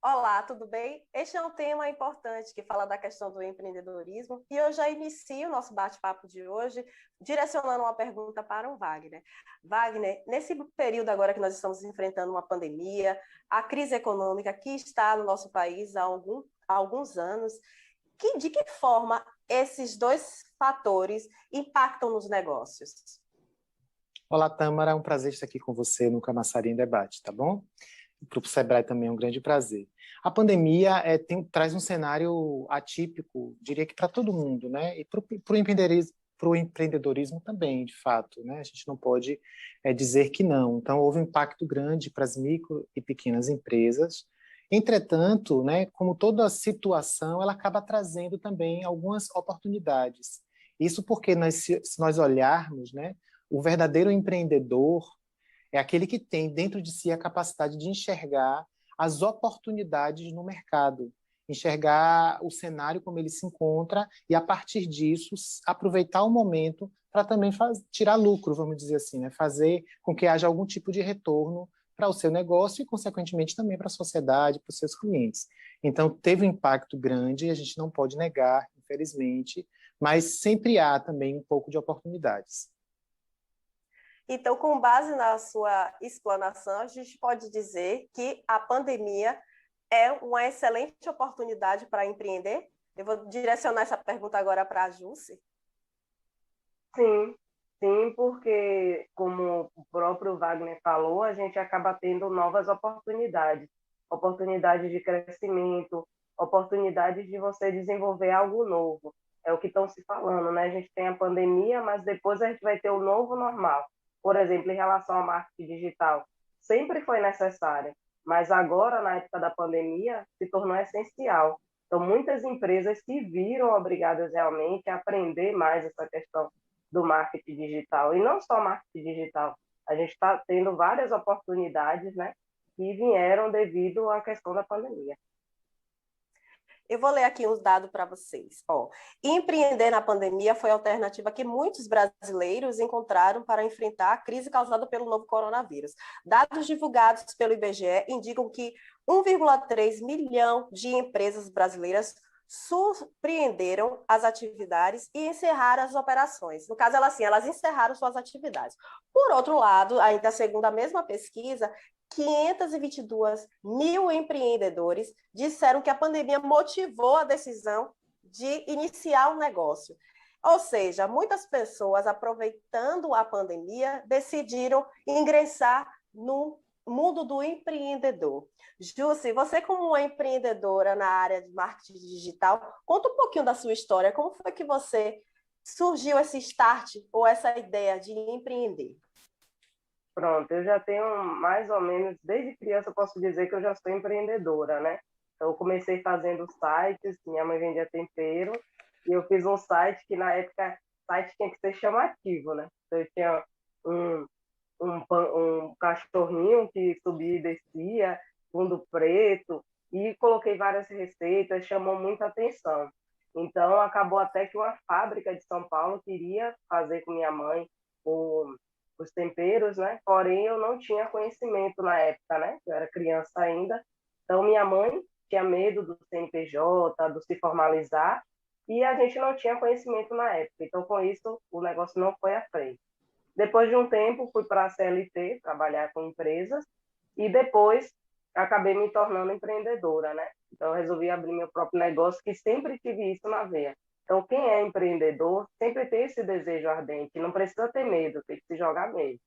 Olá, tudo bem? Este é um tema importante que fala da questão do empreendedorismo e eu já inicio o nosso bate-papo de hoje direcionando uma pergunta para o Wagner. Wagner, nesse período agora que nós estamos enfrentando uma pandemia, a crise econômica que está no nosso país há alguns anos, de que forma esses dois fatores impactam nos negócios? Olá, Tâmara, é um prazer estar aqui com você no Camaçari em Debate, tá bom? Para o Sebrae também é um grande prazer. A pandemia traz um cenário atípico, diria que para todo mundo, né? E para o empreendedorismo também, de fato, né? A gente não pode dizer que não. Então, houve um impacto grande para as micro e pequenas empresas. Entretanto, né, como toda situação, ela acaba trazendo também algumas oportunidades. Isso porque se nós olharmos, né, o verdadeiro empreendedor é aquele que tem dentro de si a capacidade de enxergar as oportunidades no mercado, enxergar o cenário como ele se encontra e, a partir disso, aproveitar o momento para também tirar lucro, vamos dizer assim, né? Fazer com que haja algum tipo de retorno para o seu negócio e, consequentemente, também para a sociedade, para os seus clientes. Então, teve um impacto grande, a gente não pode negar, infelizmente, mas sempre há também um pouco de oportunidades. Então, com base na sua explanação, a gente pode dizer que a pandemia é uma excelente oportunidade para empreender? Eu vou direcionar essa pergunta agora para a Jussi. Sim, sim, porque, como o próprio Wagner falou, a gente acaba tendo novas oportunidades, oportunidades de crescimento, oportunidades de você desenvolver algo novo. É o que estão se falando, né? A gente tem a pandemia, mas depois a gente vai ter o novo normal. Por exemplo, em relação ao marketing digital, sempre foi necessário, mas agora, na época da pandemia, se tornou essencial. Então, muitas empresas se viram obrigadas realmente a aprender mais essa questão do marketing digital. E não só marketing digital, a gente está tendo várias oportunidades, né, que vieram devido à questão da pandemia. Eu vou ler aqui uns dados para vocês. Empreender na pandemia foi a alternativa que muitos brasileiros encontraram para enfrentar a crise causada pelo novo coronavírus. Dados divulgados pelo IBGE indicam que 1,3 milhão de empresas brasileiras surpreenderam as atividades e encerraram as operações. No caso, elas encerraram suas atividades. Por outro lado, ainda segundo a mesma pesquisa, 522 mil empreendedores disseram que a pandemia motivou a decisão de iniciar um negócio. Ou seja, muitas pessoas, aproveitando a pandemia, decidiram ingressar no mundo do empreendedor. Jussi, você como uma empreendedora na área de marketing digital, conta um pouquinho da sua história. Como foi que você surgiu esse start ou essa ideia de empreender? Pronto, eu já tenho mais ou menos, desde criança eu posso dizer que eu já sou empreendedora, né? Então, eu comecei fazendo sites, minha mãe vendia tempero, e eu fiz um site que, na época, o site tinha que ser chamativo, né? Então, eu tinha um, um cachorrinho que subia e descia, fundo preto, e coloquei várias receitas, chamou muita atenção. Então, acabou até que uma fábrica de São Paulo queria fazer com minha mãe os temperos, né? Porém, eu não tinha conhecimento na época, né? Eu era criança ainda. Então, minha mãe tinha medo do CNPJ, do se formalizar, e a gente não tinha conhecimento na época. Então, com isso, o negócio não foi à frente. Depois de um tempo, fui para a CLT, trabalhar com empresas, e depois acabei me tornando empreendedora, né? Então, eu resolvi abrir meu próprio negócio, que sempre tive isso na veia. Então, quem é empreendedor sempre tem esse desejo ardente, não precisa ter medo, tem que se jogar mesmo.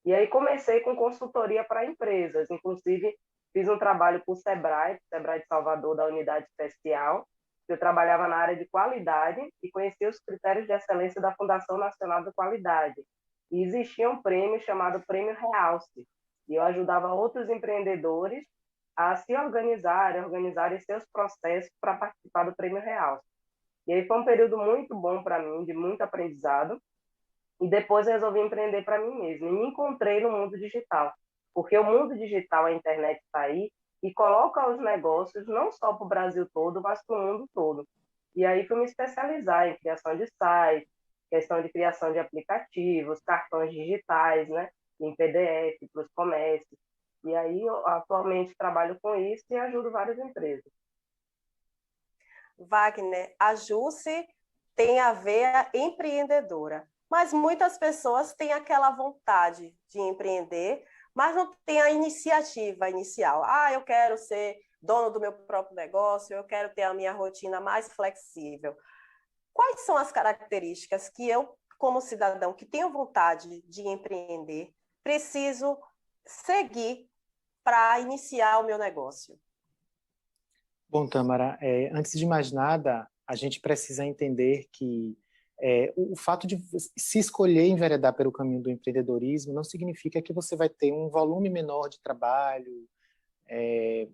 E aí comecei com consultoria para empresas, inclusive fiz um trabalho para o Sebrae de Salvador, da Unidade Especial, que eu trabalhava na área de qualidade e conhecia os critérios de excelência da Fundação Nacional de Qualidade. E existia um prêmio chamado Prêmio Realce, e eu ajudava outros empreendedores a se organizarem seus processos para participar do Prêmio Realce. E aí foi um período muito bom para mim, de muito aprendizado. E depois eu resolvi empreender para mim mesma. E me encontrei no mundo digital. Porque o mundo digital, a internet está aí e coloca os negócios não só para o Brasil todo, mas para o mundo todo. E aí fui me especializar em criação de sites, questão de criação de aplicativos, cartões digitais, né, em PDF para os comércios. E aí, eu atualmente trabalho com isso e ajudo várias empresas. Wagner, a Jusce tem a veia empreendedora, mas muitas pessoas têm aquela vontade de empreender, mas não tem a iniciativa inicial. Ah, eu quero ser dono do meu próprio negócio, eu quero ter a minha rotina mais flexível. Quais são as características que eu, como cidadão que tenho vontade de empreender, preciso seguir para iniciar o meu negócio? Bom, Tâmara, antes de mais nada, a gente precisa entender que o fato de se escolher enveredar pelo caminho do empreendedorismo não significa que você vai ter um volume menor de trabalho,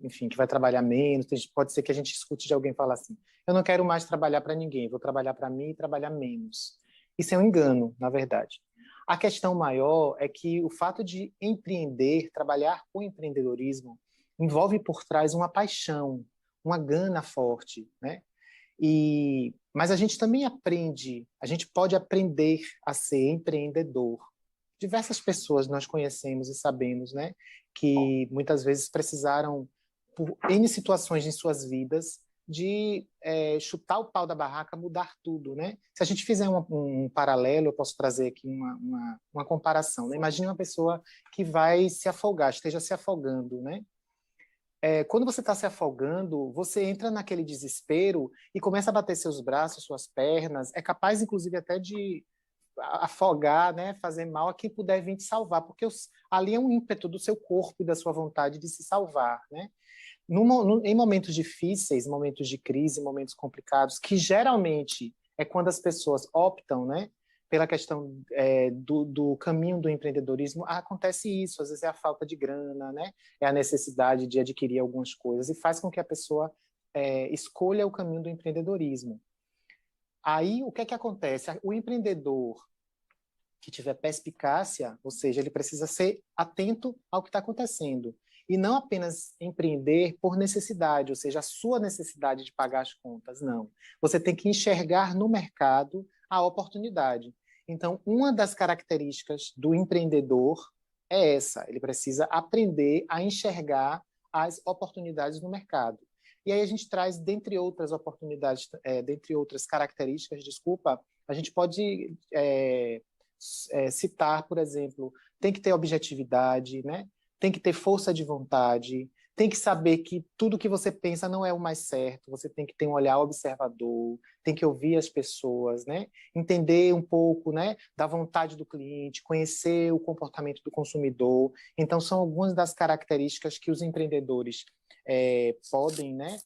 enfim, que vai trabalhar menos. Pode ser que a gente escute de alguém falar assim: eu não quero mais trabalhar para ninguém, vou trabalhar para mim e trabalhar menos. Isso é um engano, na verdade. A questão maior é que o fato de empreender, trabalhar com empreendedorismo, envolve por trás uma paixão, uma gana forte, né? Mas a gente também aprende, a gente pode aprender a ser empreendedor. Diversas pessoas nós conhecemos e sabemos, né, que muitas vezes precisaram, por N situações em suas vidas, de chutar o pau da barraca, mudar tudo, né? Se a gente fizer um paralelo, eu posso trazer aqui uma comparação, né? Imagine uma pessoa que vai se afogar, esteja se afogando, né? Quando você está se afogando, você entra naquele desespero e começa a bater seus braços, suas pernas, é capaz, inclusive, até de afogar, né, fazer mal a quem puder vir te salvar, porque ali é um ímpeto do seu corpo e da sua vontade de se salvar, né? Em momentos difíceis, momentos de crise, momentos complicados, que geralmente é quando as pessoas optam, né, pela questão do caminho do empreendedorismo, acontece isso. Às vezes é a falta de grana, né, é a necessidade de adquirir algumas coisas, e faz com que a pessoa escolha o caminho do empreendedorismo. Aí, o que é que acontece? O empreendedor que tiver perspicácia, ou seja, ele precisa ser atento ao que está acontecendo, e não apenas empreender por necessidade, ou seja, a sua necessidade de pagar as contas, não. Você tem que enxergar no mercado a oportunidade. Então, uma das características do empreendedor é essa: ele precisa aprender a enxergar as oportunidades no mercado. E aí a gente traz, dentre outras oportunidades, dentre outras características, desculpa, a gente pode citar, por exemplo, tem que ter objetividade, né? Tem que ter força de vontade, tem que saber que tudo que você pensa não é o mais certo, você tem que ter um olhar observador, tem que ouvir as pessoas, né? Entender um pouco, né, da vontade do cliente, conhecer o comportamento do consumidor. Então, são algumas das características que os empreendedores podem, né,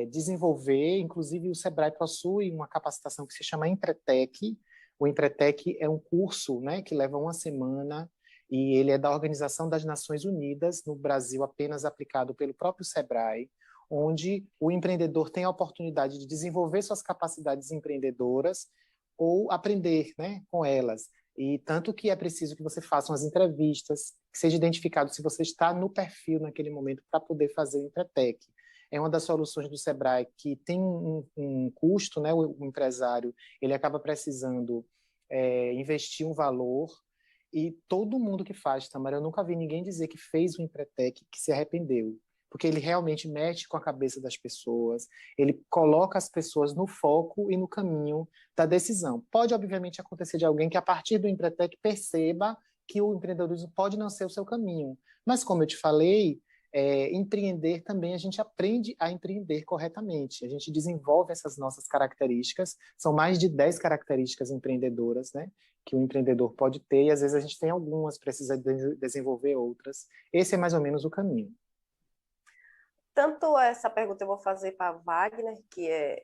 desenvolver. Inclusive, o Sebrae possui uma capacitação que se chama Empretec. O Empretec é um curso, né, que leva uma semana, e ele é da Organização das Nações Unidas, no Brasil apenas aplicado pelo próprio Sebrae, onde o empreendedor tem a oportunidade de desenvolver suas capacidades empreendedoras ou aprender, né, com elas. E tanto que é preciso que você faça umas entrevistas, que seja identificado se você está no perfil naquele momento para poder fazer o Empretec. É uma das soluções do Sebrae que tem um custo, né? O empresário ele acaba precisando investir um valor, e todo mundo que faz, Tamara, eu nunca vi ninguém dizer que fez o Empretec que se arrependeu, porque ele realmente mexe com a cabeça das pessoas, ele coloca as pessoas no foco e no caminho da decisão. Pode, obviamente, acontecer de alguém que, a partir do Empretec, perceba que o empreendedorismo pode não ser o seu caminho, mas, como eu te falei, empreender também, a gente aprende a empreender corretamente, a gente desenvolve essas nossas características, são mais de 10 características empreendedoras, né, que o empreendedor pode ter, e às vezes a gente tem algumas, precisa desenvolver outras. Esse é mais ou menos o caminho. Tanto essa pergunta eu vou fazer para Wagner, que é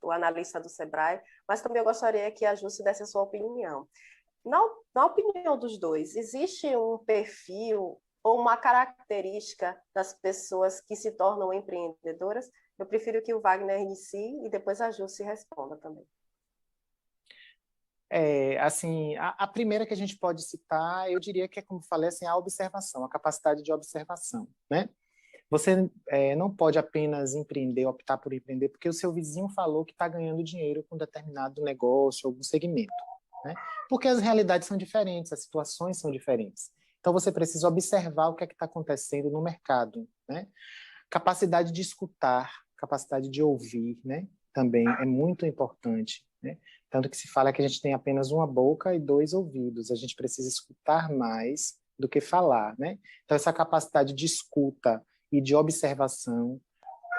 o analista do Sebrae, mas também eu gostaria que a Jússia desse a sua opinião. Na opinião dos dois, existe um perfil ou uma característica das pessoas que se tornam empreendedoras? Eu prefiro que o Wagner inicie e depois a Jússia responda também. Assim, a primeira que a gente pode citar, eu diria que é, como falei, assim, a observação, a capacidade de observação, né? Você não pode apenas empreender, optar por empreender, porque o seu vizinho falou que está ganhando dinheiro com determinado negócio, algum segmento, né? Porque as realidades são diferentes, as situações são diferentes. Então, você precisa observar o que é que está acontecendo no mercado, né? Capacidade de escutar, capacidade de ouvir, né? Também é muito importante, né? Tanto que se fala que a gente tem apenas uma boca e dois ouvidos. A gente precisa escutar mais do que falar, né? Então, essa capacidade de escuta e de observação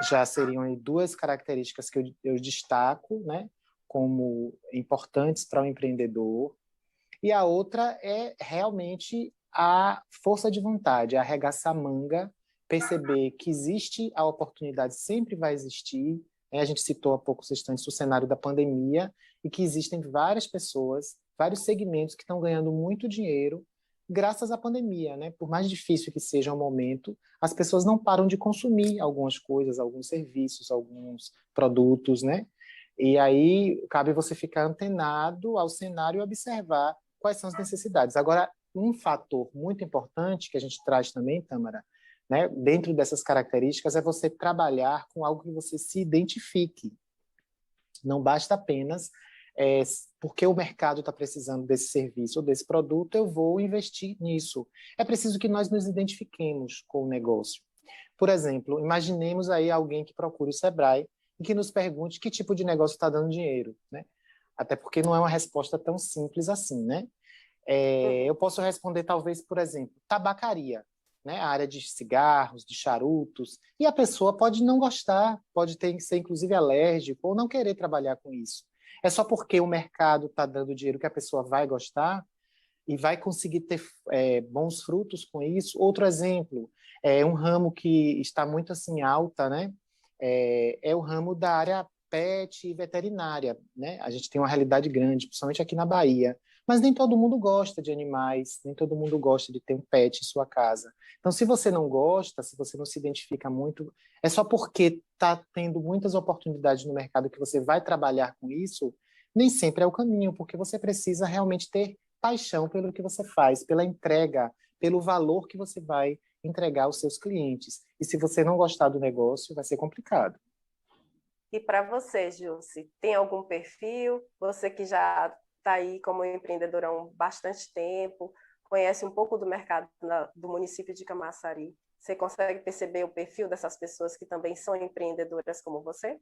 já seriam aí duas características que eu destaco, né? Como importantes para o empreendedor. E a outra é realmente a força de vontade, arregaçar a manga, perceber que existe a oportunidade, sempre vai existir, né? A gente citou há poucos instantes o cenário da pandemia, e que existem várias pessoas, vários segmentos que estão ganhando muito dinheiro graças à pandemia, né? Por mais difícil que seja o momento, as pessoas não param de consumir algumas coisas, alguns serviços, alguns produtos, né? E aí cabe você ficar antenado ao cenário e observar quais são as necessidades. Agora, um fator muito importante que a gente traz também, Tâmara, né, dentro dessas características, é você trabalhar com algo que você se identifique. Não basta apenas, porque o mercado está precisando desse serviço ou desse produto, eu vou investir nisso. É preciso que nós nos identifiquemos com o negócio. Por exemplo, imaginemos aí alguém que procure o Sebrae e que nos pergunte que tipo de negócio está dando dinheiro, né? Até porque não é uma resposta tão simples assim, né? Eu posso responder, talvez, por exemplo, tabacaria, né? A área de cigarros, de charutos, e a pessoa pode não gostar, pode ser, inclusive, alérgico ou não querer trabalhar com isso. É só porque o mercado está dando dinheiro que a pessoa vai gostar e vai conseguir ter bons frutos com isso. Outro exemplo, um ramo que está muito assim alta, né? É o ramo da área pet e veterinária, né? A gente tem uma realidade grande, principalmente aqui na Bahia. Mas nem todo mundo gosta de animais, nem todo mundo gosta de ter um pet em sua casa. Então, se você não gosta, se você não se identifica muito, é só porque está tendo muitas oportunidades no mercado que você vai trabalhar com isso, nem sempre é o caminho, porque você precisa realmente ter paixão pelo que você faz, pela entrega, pelo valor que você vai entregar aos seus clientes. E se você não gostar do negócio, vai ser complicado. E para você, Jússi, tem algum perfil? Você que já está aí como empreendedora há bastante tempo, conhece um pouco do mercado do município de Camaçari. Você consegue perceber o perfil dessas pessoas que também são empreendedoras como você?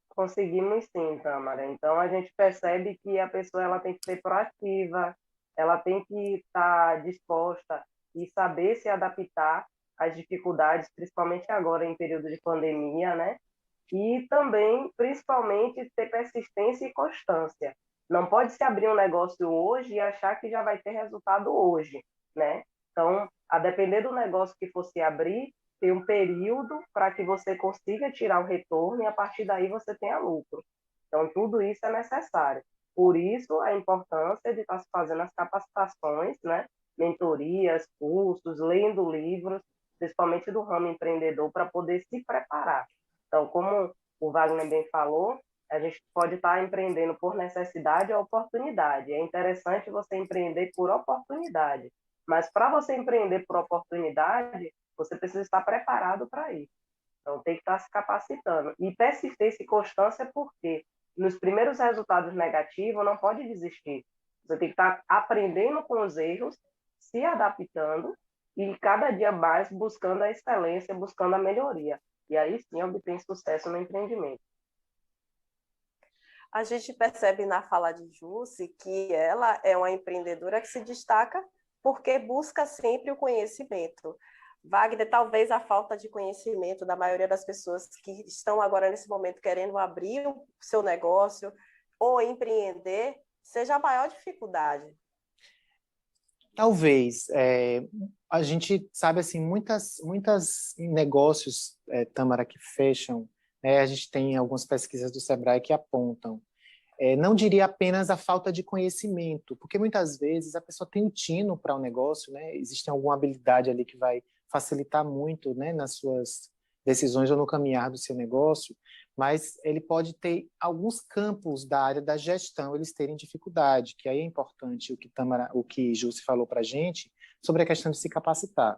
Conseguimos sim, Tâmara. Então, a gente percebe que a pessoa ela tem que ser proativa, ela tem que estar disposta e saber se adaptar às dificuldades, principalmente agora em período de pandemia, né? E também, principalmente, ter persistência e constância. Não pode se abrir um negócio hoje e achar que já vai ter resultado hoje, né? Então, a depender do negócio que fosse abrir, tem um período para que você consiga tirar o retorno e a partir daí você tenha lucro. Então, tudo isso é necessário. Por isso, a importância de estar se fazendo as capacitações, né? Mentorias, cursos, lendo livros, principalmente do ramo empreendedor, para poder se preparar. Então, como o Wagner bem falou, a gente pode estar empreendendo por necessidade ou oportunidade. É interessante você empreender por oportunidade. Mas para você empreender por oportunidade, você precisa estar preparado para isso. Então, tem que estar se capacitando. E persistência e constância, porque nos primeiros resultados negativos, não pode desistir. Você tem que estar aprendendo com os erros, se adaptando e cada dia mais buscando a excelência, buscando a melhoria. E aí sim obtém sucesso no empreendimento. A gente percebe na fala de Jussi que ela é uma empreendedora que se destaca porque busca sempre o conhecimento. Wagner, talvez a falta de conhecimento da maioria das pessoas que estão agora nesse momento querendo abrir o seu negócio ou empreender seja a maior dificuldade. Talvez. A gente sabe assim, muitas negócios, Tâmara, que fecham, né? A gente tem algumas pesquisas do Sebrae que apontam. Não diria apenas a falta de conhecimento, porque muitas vezes a pessoa tem o tino para o negócio, né? Existe alguma habilidade ali que vai facilitar muito, né, nas suas decisões ou no caminhar do seu negócio, mas ele pode ter alguns campos da área da gestão, eles terem dificuldade, que aí é importante o que Jussi falou para a gente sobre a questão de se capacitar.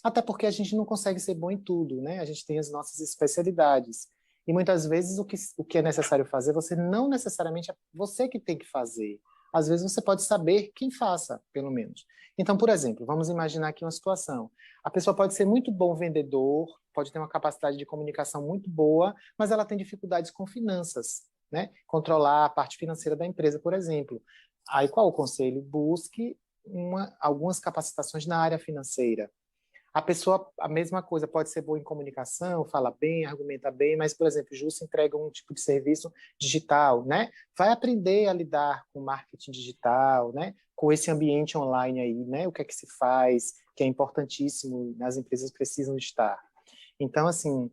Até porque a gente não consegue ser bom em tudo, né? A gente tem as nossas especialidades. E muitas vezes o que é necessário fazer, você não necessariamente é você que tem que fazer. Às vezes você pode saber quem faça, pelo menos. Então, por exemplo, vamos imaginar aqui uma situação. A pessoa pode ser muito bom vendedor, pode ter uma capacidade de comunicação muito boa, mas ela tem dificuldades com finanças, né? Controlar a parte financeira da empresa, por exemplo. Aí qual o conselho? Busque algumas capacitações na área financeira. A pessoa, a mesma coisa, pode ser boa em comunicação, fala bem, argumenta bem, mas, por exemplo, Justo entrega um tipo de serviço digital, né? Vai aprender a lidar com marketing digital, né? Com esse ambiente online aí, né? O que é que se faz, que é importantíssimo, as empresas precisam estar. Então, assim,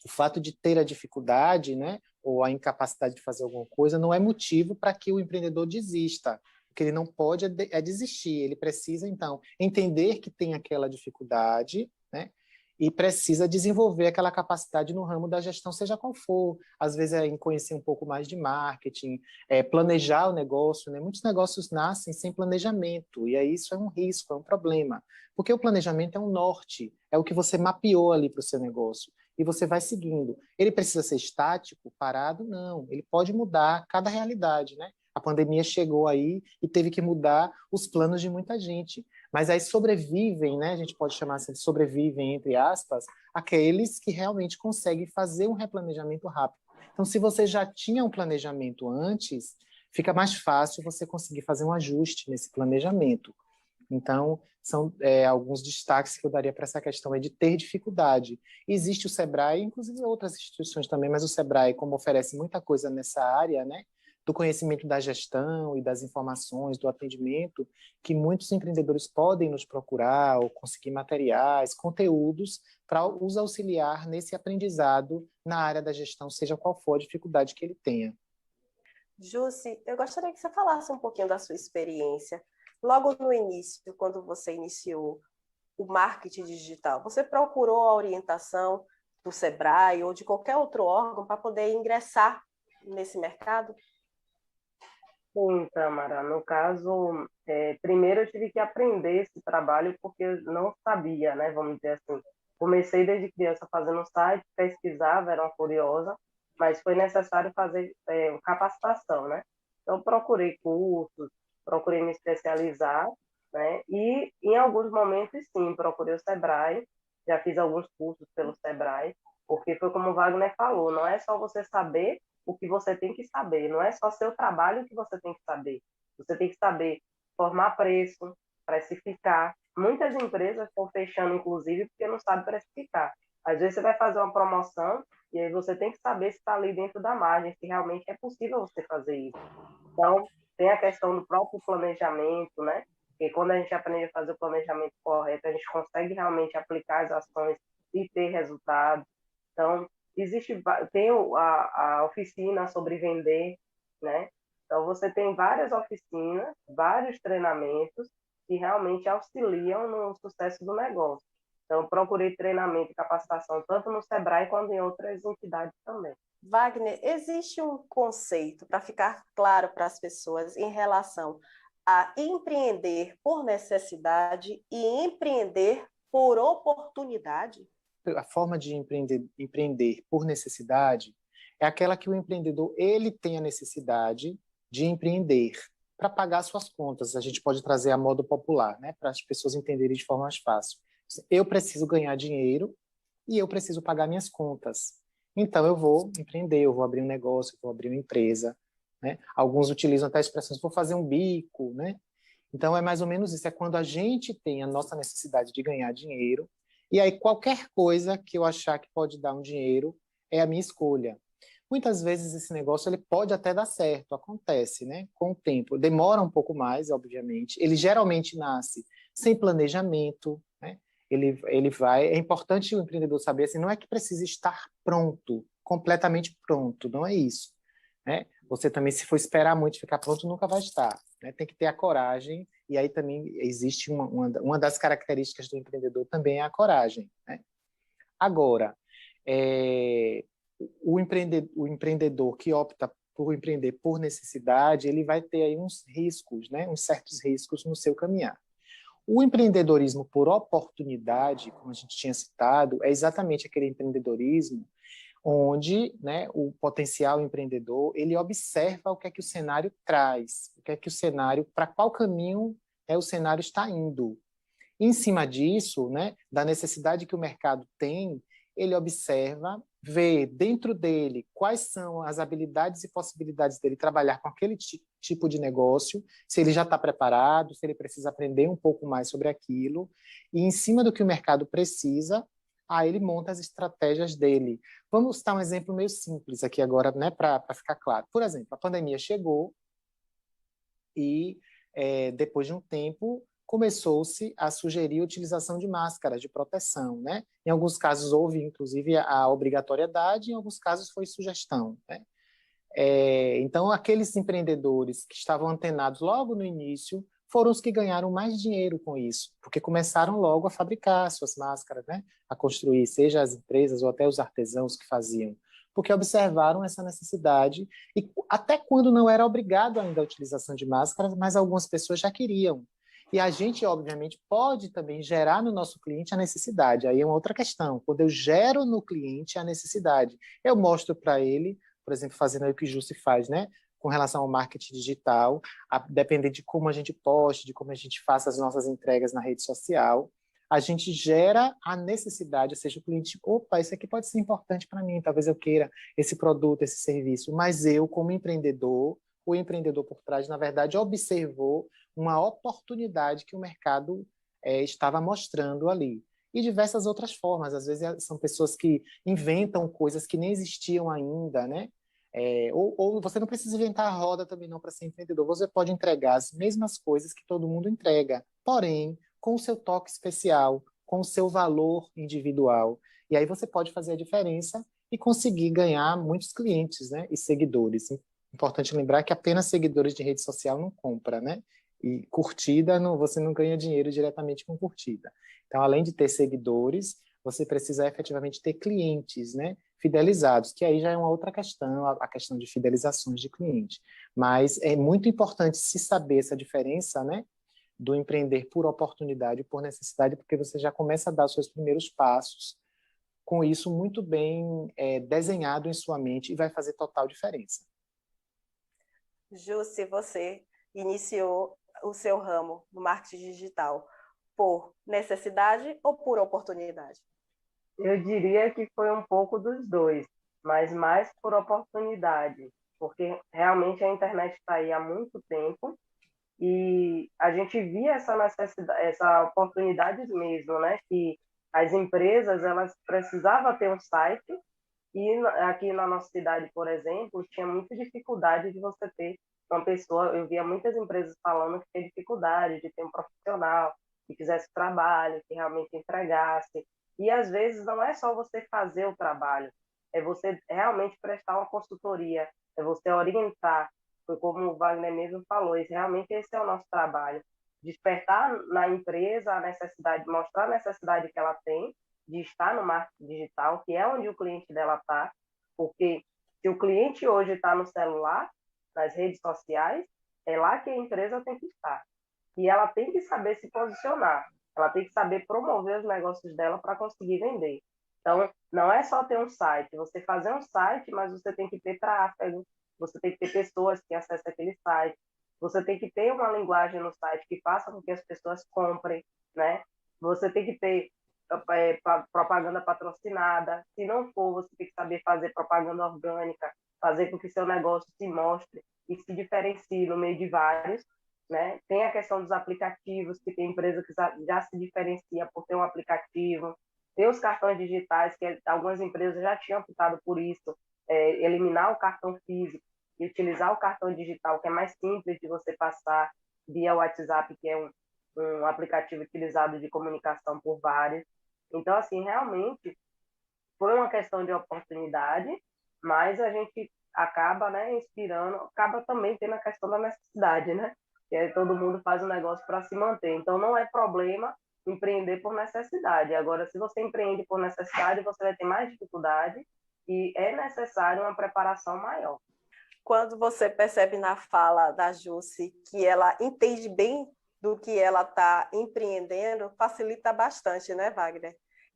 o fato de ter a dificuldade, né, ou a incapacidade de fazer alguma coisa, não é motivo para que o empreendedor desista. O que ele não pode é desistir. Ele precisa, então, entender que tem aquela dificuldade, né, e precisa desenvolver aquela capacidade no ramo da gestão, seja qual for. Às vezes é em conhecer um pouco mais de marketing, planejar o negócio, né? Muitos negócios nascem sem planejamento, e aí isso é um risco, é um problema. Porque o planejamento é um norte, é o que você mapeou ali para o seu negócio e você vai seguindo. Ele precisa ser estático, parado? Não. Ele pode mudar cada realidade, né? A pandemia chegou aí e teve que mudar os planos de muita gente. Mas aí sobrevivem, né? A gente pode chamar assim de sobrevivem, entre aspas, aqueles que realmente conseguem fazer um replanejamento rápido. Então, se você já tinha um planejamento antes, fica mais fácil você conseguir fazer um ajuste nesse planejamento. Então, são alguns destaques que eu daria para essa questão de ter dificuldade. Existe o Sebrae, inclusive outras instituições também, mas o Sebrae, como oferece muita coisa nessa área, né, do conhecimento da gestão e das informações, do atendimento, que muitos empreendedores podem nos procurar ou conseguir materiais, conteúdos para os auxiliar nesse aprendizado na área da gestão, seja qual for a dificuldade que ele tenha. Jussi, eu gostaria que você falasse um pouquinho da sua experiência. Logo no início, quando você iniciou o marketing digital, você procurou a orientação do Sebrae ou de qualquer outro órgão para poder ingressar nesse mercado? Sim, Tamara. No caso, primeiro eu tive que aprender esse trabalho porque eu não sabia, né? Vamos dizer assim. Comecei desde criança fazendo site, pesquisava, era uma curiosa, mas foi necessário fazer capacitação, né? Então, procurei cursos, procurei me especializar, né? E, em alguns momentos, sim, procurei o Sebrae, já fiz alguns cursos pelo Sebrae, porque foi como o Wagner falou, não é só você saber o que você tem que saber, não é só seu trabalho que você tem que saber. Você tem que saber formar preço, precificar. Muitas empresas estão fechando, inclusive, porque não sabem precificar. Às vezes você vai fazer uma promoção e aí você tem que saber se está ali dentro da margem, se realmente é possível você fazer isso. Então, tem a questão do próprio planejamento, né? Porque quando a gente aprende a fazer o planejamento correto, a gente consegue realmente aplicar as ações e ter resultados. Então, tem a oficina sobre vender, né? Então, você tem várias oficinas, vários treinamentos que realmente auxiliam no sucesso do negócio. Então, eu procurei treinamento e capacitação tanto no Sebrae quanto em outras entidades também. Wagner, existe um conceito para ficar claro para as pessoas em relação a empreender por necessidade e empreender por oportunidade? A forma de empreender por necessidade é aquela que o empreendedor ele tem a necessidade de empreender para pagar suas contas. A gente pode trazer a modo popular, né, para as pessoas entenderem de forma mais fácil. Eu preciso ganhar dinheiro e eu preciso pagar minhas contas. Então eu vou empreender, eu vou abrir um negócio, eu vou abrir uma empresa, né? Alguns utilizam até expressões, vou fazer um bico, né? Então é mais ou menos isso, é quando a gente tem a nossa necessidade de ganhar dinheiro, e aí qualquer coisa que eu achar que pode dar um dinheiro é a minha escolha. Muitas vezes esse negócio ele pode até dar certo, acontece, né? Com o tempo. Demora um pouco mais, obviamente. Ele geralmente nasce sem planejamento, né? Ele vai... É importante o empreendedor saber, assim, não é que precisa estar pronto, completamente pronto, não é isso, né? Você também, se for esperar muito ficar pronto, nunca vai estar, né? Tem que ter a coragem, e aí também existe uma das características do empreendedor também é a coragem, né? Agora, o empreendedor que opta por empreender por necessidade, ele vai ter aí uns riscos, né? Uns certos riscos no seu caminhar. O empreendedorismo por oportunidade, como a gente tinha citado, é exatamente aquele empreendedorismo onde, né, o potencial empreendedor ele observa o que é que o cenário traz, o que é que o cenário, para qual caminho o cenário está indo. Em cima disso, né, da necessidade que o mercado tem, ele observa, vê dentro dele quais são as habilidades e possibilidades dele trabalhar com aquele tipo de negócio, se ele já está preparado, se ele precisa aprender um pouco mais sobre aquilo, e em cima do que o mercado precisa, aí ele monta as estratégias dele. Vamos dar um exemplo meio simples aqui agora, né, para ficar claro. Por exemplo, a pandemia chegou e, depois de um tempo, começou-se a sugerir a utilização de máscaras de proteção, né? Em alguns casos houve, inclusive, a obrigatoriedade, em alguns casos foi sugestão, né? Então, aqueles empreendedores que estavam antenados logo no início foram os que ganharam mais dinheiro com isso, porque começaram logo a fabricar suas máscaras, né? A construir, seja as empresas ou até os artesãos que faziam, porque observaram essa necessidade, e até quando não era obrigado ainda a utilização de máscaras, mas algumas pessoas já queriam. E a gente, obviamente, pode também gerar no nosso cliente a necessidade. Aí é uma outra questão. Quando eu gero no cliente a necessidade, eu mostro para ele, por exemplo, fazendo aí o que o Jussi faz, né? Com relação ao marketing digital, a depender de como a gente poste, de como a gente faça as nossas entregas na rede social, a gente gera a necessidade, ou seja, o cliente, opa, isso aqui pode ser importante para mim, talvez eu queira esse produto, esse serviço, mas eu, como empreendedor, o empreendedor por trás, na verdade, observou uma oportunidade que o mercado estava mostrando ali. E diversas outras formas, às vezes são pessoas que inventam coisas que nem existiam ainda, né? Ou você não precisa inventar a roda também não para ser empreendedor, você pode entregar as mesmas coisas que todo mundo entrega, porém, com o seu toque especial, com o seu valor individual. E aí você pode fazer a diferença e conseguir ganhar muitos clientes, né? E seguidores. Importante lembrar que apenas seguidores de rede social não compra, né? E curtida, você não ganha dinheiro diretamente com curtida. Então, além de ter seguidores, você precisa efetivamente ter clientes, né? Fidelizados, que aí já é uma outra questão, a questão de fidelizações de cliente. Mas é muito importante se saber essa diferença, né? Do empreender por oportunidade e por necessidade, porque você já começa a dar os seus primeiros passos com isso muito bem desenhado em sua mente e vai fazer total diferença. Jussi, você iniciou o seu ramo no marketing digital por necessidade ou por oportunidade? Eu diria que foi um pouco dos dois, mas mais por oportunidade, porque realmente a internet está aí há muito tempo e a gente via essa necessidade, essa oportunidade mesmo, né? Que as empresas elas precisavam ter um site e aqui na nossa cidade, por exemplo, tinha muita dificuldade de você ter uma pessoa. Eu via muitas empresas falando que tem dificuldade de ter um profissional que fizesse o trabalho, que realmente entregasse. E às vezes não é só você fazer o trabalho, é você realmente prestar uma consultoria, é você orientar. Foi como o Wagner mesmo falou, realmente esse é o nosso trabalho. Despertar na empresa a necessidade, mostrar a necessidade que ela tem de estar no marketing digital, que é onde o cliente dela está, porque se o cliente hoje está no celular, nas redes sociais, é lá que a empresa tem que estar. E ela tem que saber se posicionar, ela tem que saber promover os negócios dela para conseguir vender. Então, não é só ter um site, você fazer um site, mas você tem que ter tráfego, você tem que ter pessoas que acessem aquele site, você tem que ter uma linguagem no site que faça com que as pessoas comprem, né? Você tem que ter propaganda patrocinada. Se não for, você tem que saber fazer propaganda orgânica, fazer com que seu negócio se mostre e se diferencie no meio de vários, né? Tem a questão dos aplicativos, que tem empresa que já se diferencia por ter um aplicativo. Tem os cartões digitais, que algumas empresas já tinham optado por isso, eliminar o cartão físico e utilizar o cartão digital, que é mais simples de você passar via WhatsApp, que é um aplicativo utilizado de comunicação por vários. Então, assim, realmente foi uma questão de oportunidade, mas a gente acaba, né, inspirando, acaba também tendo a questão da necessidade, né? Que aí todo mundo faz um negócio para se manter. Então, não é problema empreender por necessidade. Agora, se você empreende por necessidade, você vai ter mais dificuldade e é necessário uma preparação maior. Quando você percebe na fala da Jussi que ela entende bem do que ela está empreendendo, facilita bastante, né, Wagner?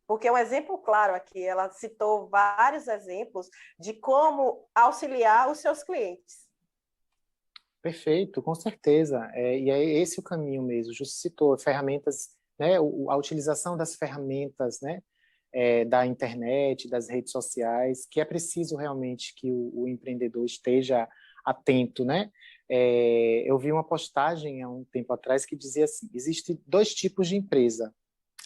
Porque um exemplo claro aqui, ela citou vários exemplos de como auxiliar os seus clientes. Perfeito, com certeza. E é esse o caminho mesmo. Justo citou ferramentas, né, a utilização das ferramentas, né, da internet, das redes sociais, que é preciso realmente que o empreendedor esteja atento, né? Eu vi uma postagem há um tempo atrás que dizia assim: existem dois tipos de empresa.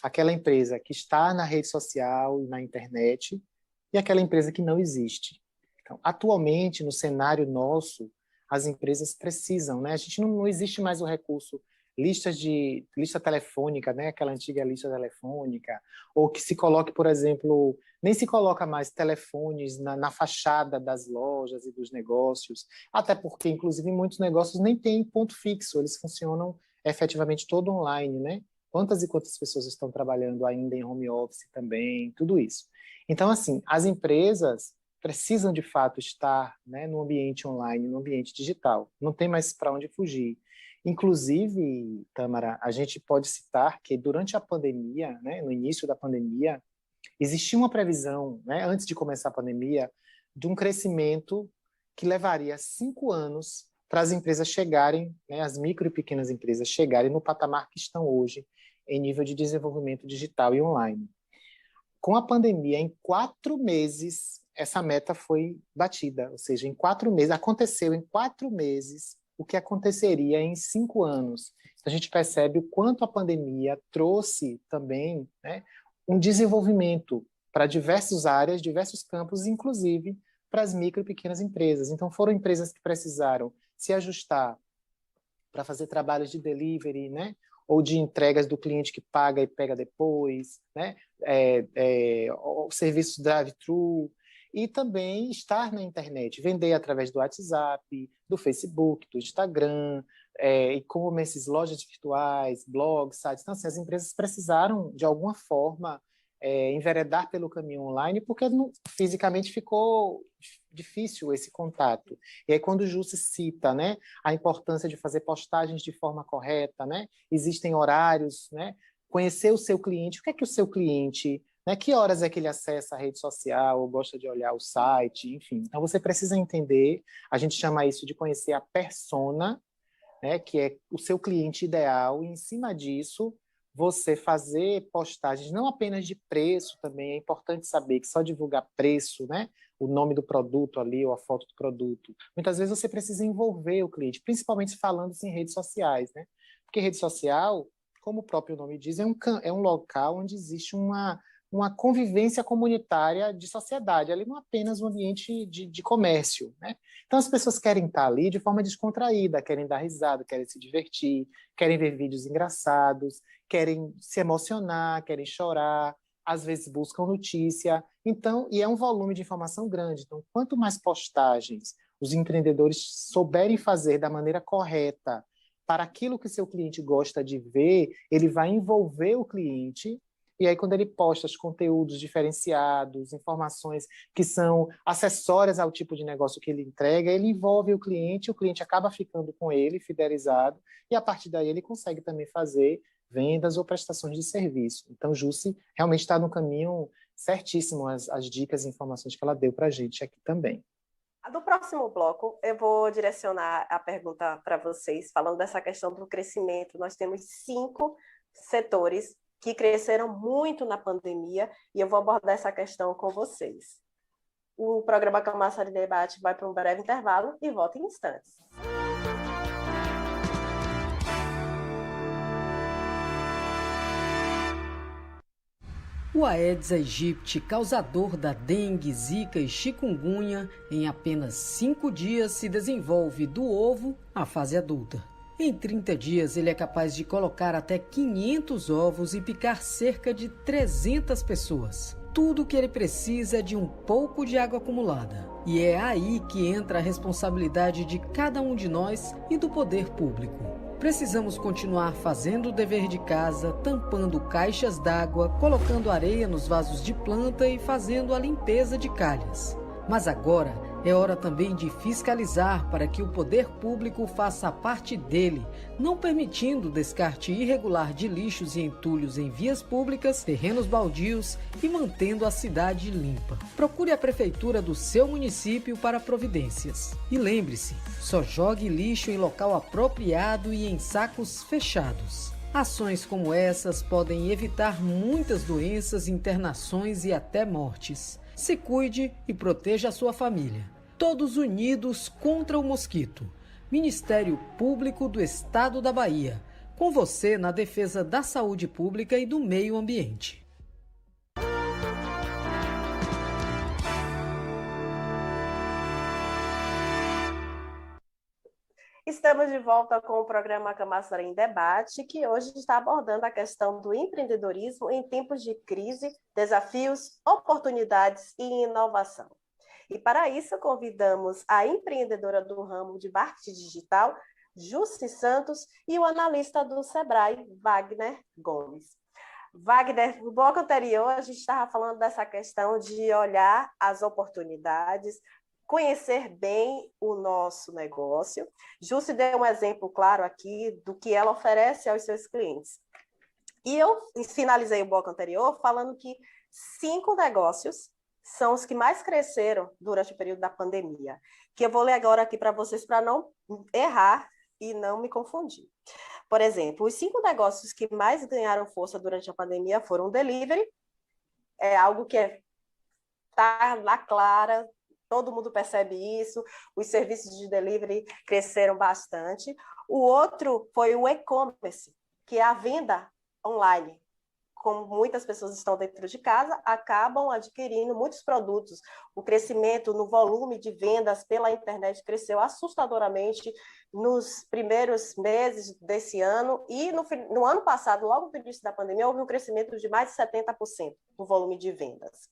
Aquela empresa que está na rede social e na internet e aquela empresa que não existe. Então, atualmente, no cenário nosso, as empresas precisam, né? A gente não existe mais o recurso lista telefônica, né? Aquela antiga lista telefônica, ou que se coloque, por exemplo, nem se coloca mais telefones na fachada das lojas e dos negócios, até porque, inclusive, muitos negócios nem têm ponto fixo, eles funcionam efetivamente todo online, né? Quantas e quantas pessoas estão trabalhando ainda em home office também, tudo isso. Então, assim, as empresas precisam, de fato, estar, né, no ambiente online, no ambiente digital. Não tem mais para onde fugir. Inclusive, Tâmara, a gente pode citar que durante a pandemia, né, no início da pandemia, existia uma previsão, né, antes de começar a pandemia, de um crescimento que levaria 5 anos para as empresas chegarem, né, as micro e pequenas empresas chegarem no patamar que estão hoje, em nível de desenvolvimento digital e online. Com a pandemia, em 4 meses, essa meta foi batida, ou seja, em 4 meses, aconteceu em 4 meses o que aconteceria em 5 anos. Então, a gente percebe o quanto a pandemia trouxe também, né, um desenvolvimento para diversas áreas, diversos campos, inclusive para as micro e pequenas empresas. Então, foram empresas que precisaram se ajustar para fazer trabalhos de delivery, né, ou de entregas do cliente que paga e pega depois, né, serviços drive-thru, e também estar na internet, vender através do WhatsApp, do Facebook, do Instagram, e-commerce, lojas virtuais, blogs, sites. Então, assim, as empresas precisaram, de alguma forma, enveredar pelo caminho online, porque fisicamente ficou difícil esse contato. E aí, quando o Jussi cita, né, a importância de fazer postagens de forma correta, né, existem horários, né, conhecer o seu cliente, o que é que o seu cliente, né, que horas é que ele acessa a rede social, ou gosta de olhar o site, enfim. Então, você precisa entender, a gente chama isso de conhecer a persona, né, que é o seu cliente ideal, e em cima disso, você fazer postagens não apenas de preço também, é importante saber que só divulgar preço, né, o nome do produto ali, ou a foto do produto, muitas vezes você precisa envolver o cliente, principalmente falando em redes sociais, né, porque rede social, como o próprio nome diz, é um local onde existe uma convivência comunitária de sociedade, ali não apenas um ambiente de comércio, né? Então as pessoas querem estar ali de forma descontraída, querem dar risada, querem se divertir, querem ver vídeos engraçados, querem se emocionar, querem chorar, às vezes buscam notícia, então, e é um volume de informação grande, então quanto mais postagens os empreendedores souberem fazer da maneira correta para aquilo que seu cliente gosta de ver, ele vai envolver o cliente. E aí, quando ele posta os conteúdos diferenciados, informações que são acessórias ao tipo de negócio que ele entrega, ele envolve o cliente acaba ficando com ele, fidelizado, e a partir daí ele consegue também fazer vendas ou prestações de serviço. Então, Jussi realmente está no caminho certíssimo, as dicas e informações que ela deu para a gente aqui também. Do próximo bloco, eu vou direcionar a pergunta para vocês, falando dessa questão do crescimento. Nós temos 5 setores que cresceram muito na pandemia, e eu vou abordar essa questão com vocês. O programa Camaçari Debate vai para um breve intervalo e volta em instantes. O Aedes aegypti, causador da dengue, zika e chikungunya, em apenas 5 dias se desenvolve do ovo à fase adulta. Em 30 dias, ele é capaz de colocar até 500 ovos e picar cerca de 300 pessoas. Tudo o que ele precisa é de um pouco de água acumulada. E é aí que entra a responsabilidade de cada um de nós e do poder público. Precisamos continuar fazendo o dever de casa, tampando caixas d'água, colocando areia nos vasos de planta e fazendo a limpeza de calhas. Mas agora É hora também de fiscalizar para que o poder público faça a parte dele, não permitindo o descarte irregular de lixos e entulhos em vias públicas, terrenos baldios e mantendo a cidade limpa. Procure a prefeitura do seu município para providências. E lembre-se, só jogue lixo em local apropriado e em sacos fechados. Ações como essas podem evitar muitas doenças, internações e até mortes. Se cuide e proteja a sua família. Todos unidos contra o mosquito. Ministério Público do Estado da Bahia. Com você na defesa da saúde pública e do meio ambiente. Estamos de volta com o programa Camaçari em Debate, que hoje está abordando a questão do empreendedorismo em tempos de crise, desafios, oportunidades e inovação. E para isso convidamos a empreendedora do ramo de marketing digital, Jussi Santos, e o analista do Sebrae, Wagner Gomes. Wagner, no bloco anterior a gente estava falando dessa questão de olhar as oportunidades, conhecer bem o nosso negócio. Jussi deu um exemplo claro aqui do que ela oferece aos seus clientes. E eu finalizei o bloco anterior falando que 5 negócios são os que mais cresceram durante o período da pandemia, que eu vou ler agora aqui para vocês para não errar e não me confundir. Por exemplo, os 5 negócios que mais ganharam força durante a pandemia foram o delivery, é algo que está na clara, todo mundo percebe isso, os serviços de delivery cresceram bastante. O outro foi o e-commerce, que é a venda online. Como muitas pessoas estão dentro de casa, acabam adquirindo muitos produtos. O crescimento no volume de vendas pela internet cresceu assustadoramente nos primeiros meses desse ano e no ano passado, logo no início da pandemia, houve um crescimento de mais de 70% no volume de vendas.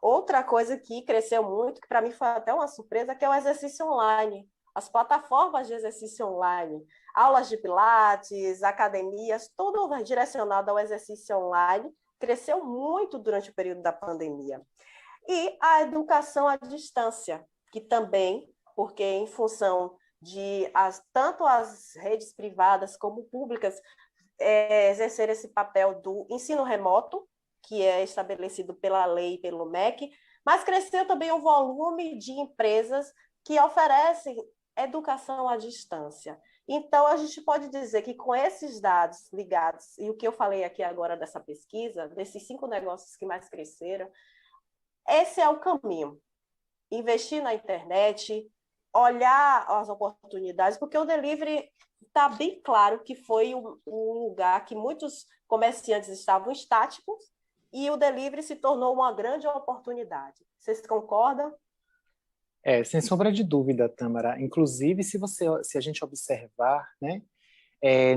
Outra coisa que cresceu muito, que para mim foi até uma surpresa, que é o exercício online. As plataformas de exercício online, aulas de pilates, academias, tudo direcionado ao exercício online, cresceu muito durante o período da pandemia. E a educação à distância, que também, porque em função de tanto as redes privadas como públicas exercer esse papel do ensino remoto, que é estabelecido pela lei e pelo MEC, mas cresceu também o volume de empresas que oferecem educação à distância. Então, a gente pode dizer que com esses dados ligados, e o que eu falei aqui agora dessa pesquisa, desses 5 negócios que mais cresceram, esse é o caminho. Investir na internet, olhar as oportunidades, porque o delivery está bem claro que foi um lugar que muitos comerciantes estavam estáticos e o delivery se tornou uma grande oportunidade. Vocês concordam? Sem sombra de dúvida, Tâmara. Inclusive, se a gente observar, né,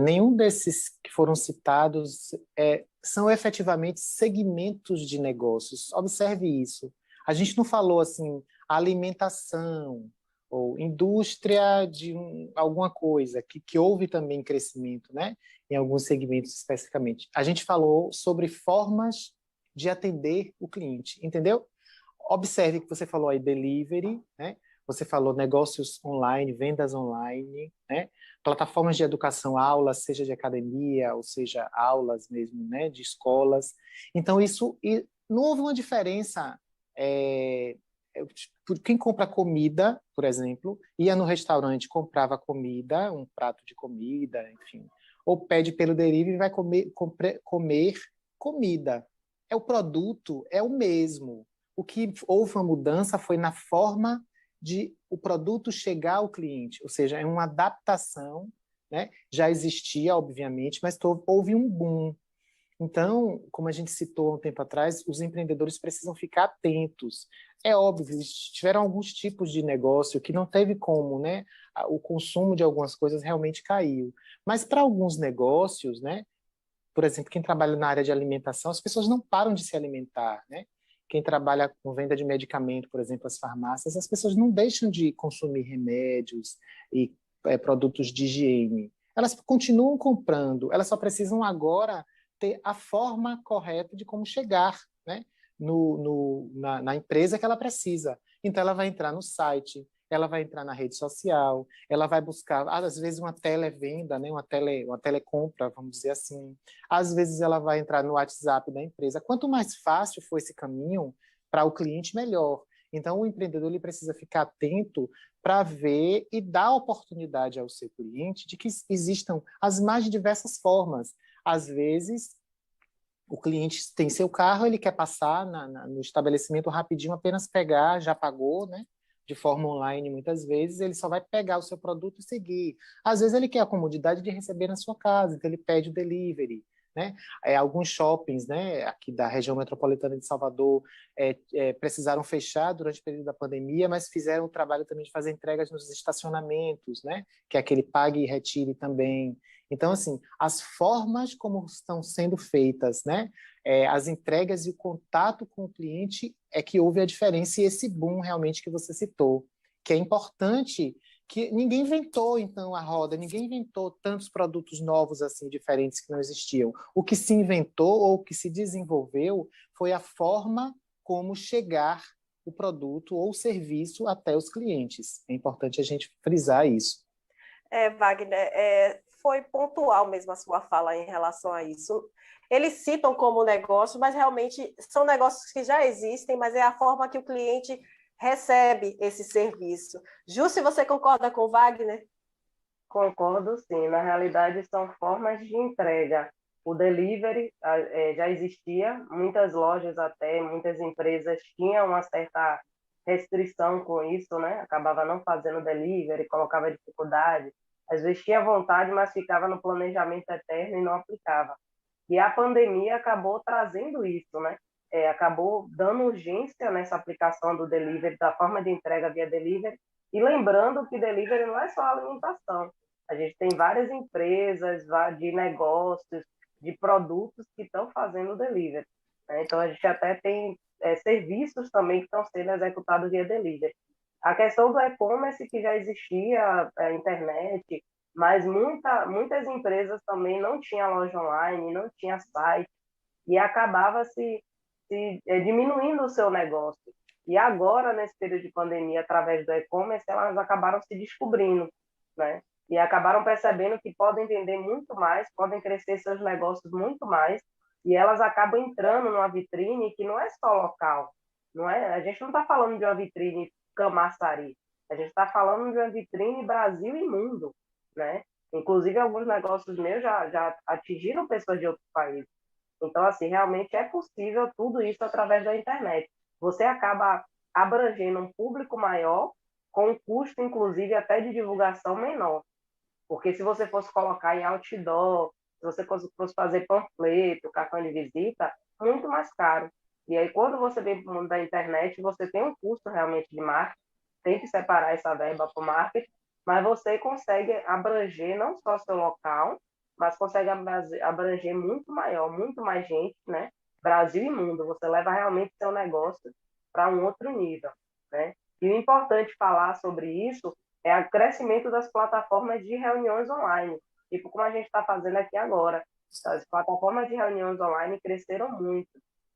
nenhum desses que foram citados são efetivamente segmentos de negócios. Observe isso. A gente não falou assim, alimentação ou indústria de alguma coisa, que houve também crescimento, né, em alguns segmentos especificamente. A gente falou sobre formas de atender o cliente, entendeu? Observe que você falou aí delivery, né? Você falou negócios online, vendas online, né? Plataformas de educação, aulas, seja de academia, ou seja, aulas mesmo, né? De escolas. Então, não houve uma diferença. Quem compra comida, por exemplo, ia no restaurante, comprava comida, um prato de comida, enfim, ou pede pelo delivery e vai comer comida. O produto é o mesmo. O que houve uma mudança foi na forma de o produto chegar ao cliente, ou seja, é uma adaptação, né? Já existia, obviamente, mas houve um boom. Então, como a gente citou há um tempo atrás, os empreendedores precisam ficar atentos. É óbvio, tiveram alguns tipos de negócio que não teve como, né? O consumo de algumas coisas realmente caiu. Mas para alguns negócios, né? Por exemplo, quem trabalha na área de alimentação, as pessoas não param de se alimentar, né? Quem trabalha com venda de medicamento, por exemplo, as farmácias, as pessoas não deixam de consumir remédios e produtos de higiene. Elas continuam comprando, elas só precisam agora ter a forma correta de como chegar, né, na empresa que ela precisa. Então, ela vai entrar no site, ela vai entrar na rede social, ela vai buscar, às vezes, uma televenda, né? uma telecompra, vamos dizer assim. Às vezes, ela vai entrar no WhatsApp da empresa. Quanto mais fácil for esse caminho para o cliente, melhor. Então, o empreendedor ele precisa ficar atento para ver e dar oportunidade ao seu cliente de que existam as mais diversas formas. Às vezes, o cliente tem seu carro, ele quer passar no estabelecimento rapidinho, apenas pegar, já pagou, né? De forma online, muitas vezes, ele só vai pegar o seu produto e seguir. Às vezes, ele quer a comodidade de receber na sua casa, então ele pede o delivery. Né? Alguns shoppings, né, aqui da região metropolitana de Salvador precisaram fechar durante o período da pandemia, mas fizeram o trabalho também de fazer entregas nos estacionamentos, né, que é aquele pague e retire também. Então, assim, as formas como estão sendo feitas, né, as entregas e o contato com o cliente é que houve a diferença e esse boom realmente que você citou, que é importante, que ninguém inventou, então, a roda, ninguém inventou tantos produtos novos, assim, diferentes que não existiam. O que se inventou ou o que se desenvolveu foi a forma como chegar o produto ou o serviço até os clientes. É importante a gente frisar isso. Wagner, foi pontual mesmo a sua fala em relação a isso. Eles citam como negócio, mas realmente são negócios que já existem, mas é a forma que o cliente recebe esse serviço. Ju, se você concorda com o Wagner? Concordo, sim. Na realidade, são formas de entrega. O delivery já existia, muitas lojas até, muitas empresas tinham uma certa restrição com isso, né? Acabava não fazendo delivery, colocava dificuldade. Às vezes tinha vontade, mas ficava no planejamento eterno e não aplicava. E a pandemia acabou trazendo isso, né? Acabou dando urgência nessa aplicação do delivery, da forma de entrega via delivery, e lembrando que delivery não é só alimentação. A gente tem várias empresas de negócios, de produtos que estão fazendo delivery, né? Então, a gente até tem serviços também que estão sendo executados via delivery. A questão do e-commerce, que já existia, a internet, mas muitas empresas também não tinham loja online, não tinha site, e acabava diminuindo o seu negócio. E agora, nesse período de pandemia, através do e-commerce, elas acabaram se descobrindo, né? E acabaram percebendo que podem vender muito mais, podem crescer seus negócios muito mais, e elas acabam entrando numa vitrine que não é só local, não é? A gente não está falando de uma vitrine Camaçari, a gente está falando de uma vitrine Brasil e mundo, né? Inclusive, alguns negócios meus já atingiram pessoas de outros países. Então, assim, realmente é possível tudo isso através da internet. Você acaba abrangendo um público maior, com um custo, inclusive, até de divulgação menor. Porque se você fosse colocar em outdoor, se você fosse fazer panfleto, cartão de visita, muito mais caro. E aí, quando você vem para o mundo da internet, você tem um custo realmente de marketing, tem que separar essa verba para o marketing, mas você consegue abranger não só seu local, mas consegue abranger muito maior, muito mais gente, né? Brasil e mundo. Você leva realmente seu negócio para um outro nível, né? E o importante falar sobre isso é o crescimento das plataformas de reuniões online, tipo como a gente está fazendo aqui agora. As plataformas de reuniões online cresceram muito.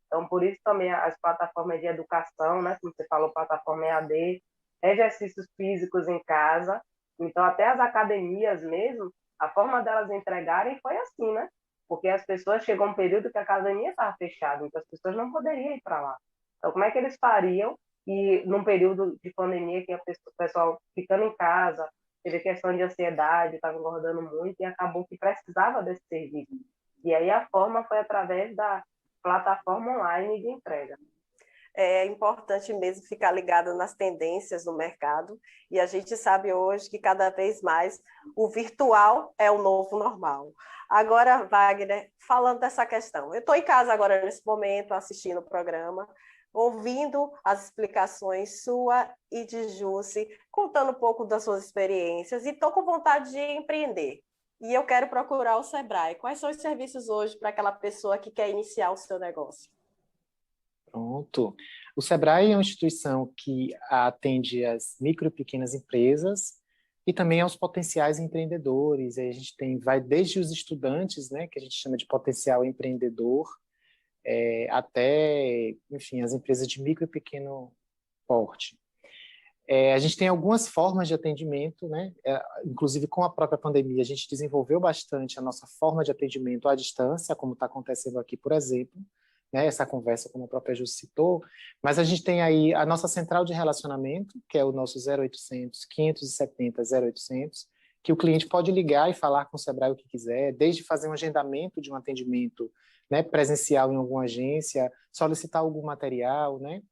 Então, por isso também as plataformas de educação, né? Como você falou, plataforma EAD, exercícios físicos em casa. Então, até as academias mesmo, a forma delas entregarem foi assim, né? Porque as pessoas, chegou um período que a academia estava fechada, então as pessoas não poderiam ir para lá. Então, como é que eles fariam? E num período de pandemia, que o pessoal ficando em casa, teve questão de ansiedade, estava engordando muito e acabou que precisava desse serviço. E aí a forma foi através da plataforma online de entrega. É importante mesmo ficar ligado nas tendências do mercado, e a gente sabe hoje que cada vez mais o virtual é o novo normal. Agora, Wagner, falando dessa questão, eu estou em casa agora nesse momento, assistindo o programa, ouvindo as explicações sua e de Jussi, contando um pouco das suas experiências, e estou com vontade de empreender. E eu quero procurar o Sebrae. Quais são os serviços hoje para aquela pessoa que quer iniciar o seu negócio? Pronto. O Sebrae é uma instituição que atende as micro e pequenas empresas e também aos potenciais empreendedores. Aí a gente vai desde os estudantes, né, que a gente chama de potencial empreendedor, até, enfim, as empresas de micro e pequeno porte. A gente tem algumas formas de atendimento, né? Inclusive com a própria pandemia, a gente desenvolveu bastante a nossa forma de atendimento à distância, como está acontecendo aqui, por exemplo, né? Essa conversa, como a própria Ju citou, mas a gente tem aí a nossa central de relacionamento, que é o nosso 0800 570 0800, que o cliente pode ligar e falar com o Sebrae o que quiser, desde fazer um agendamento de um atendimento, né, presencial em alguma agência, solicitar algum material, né?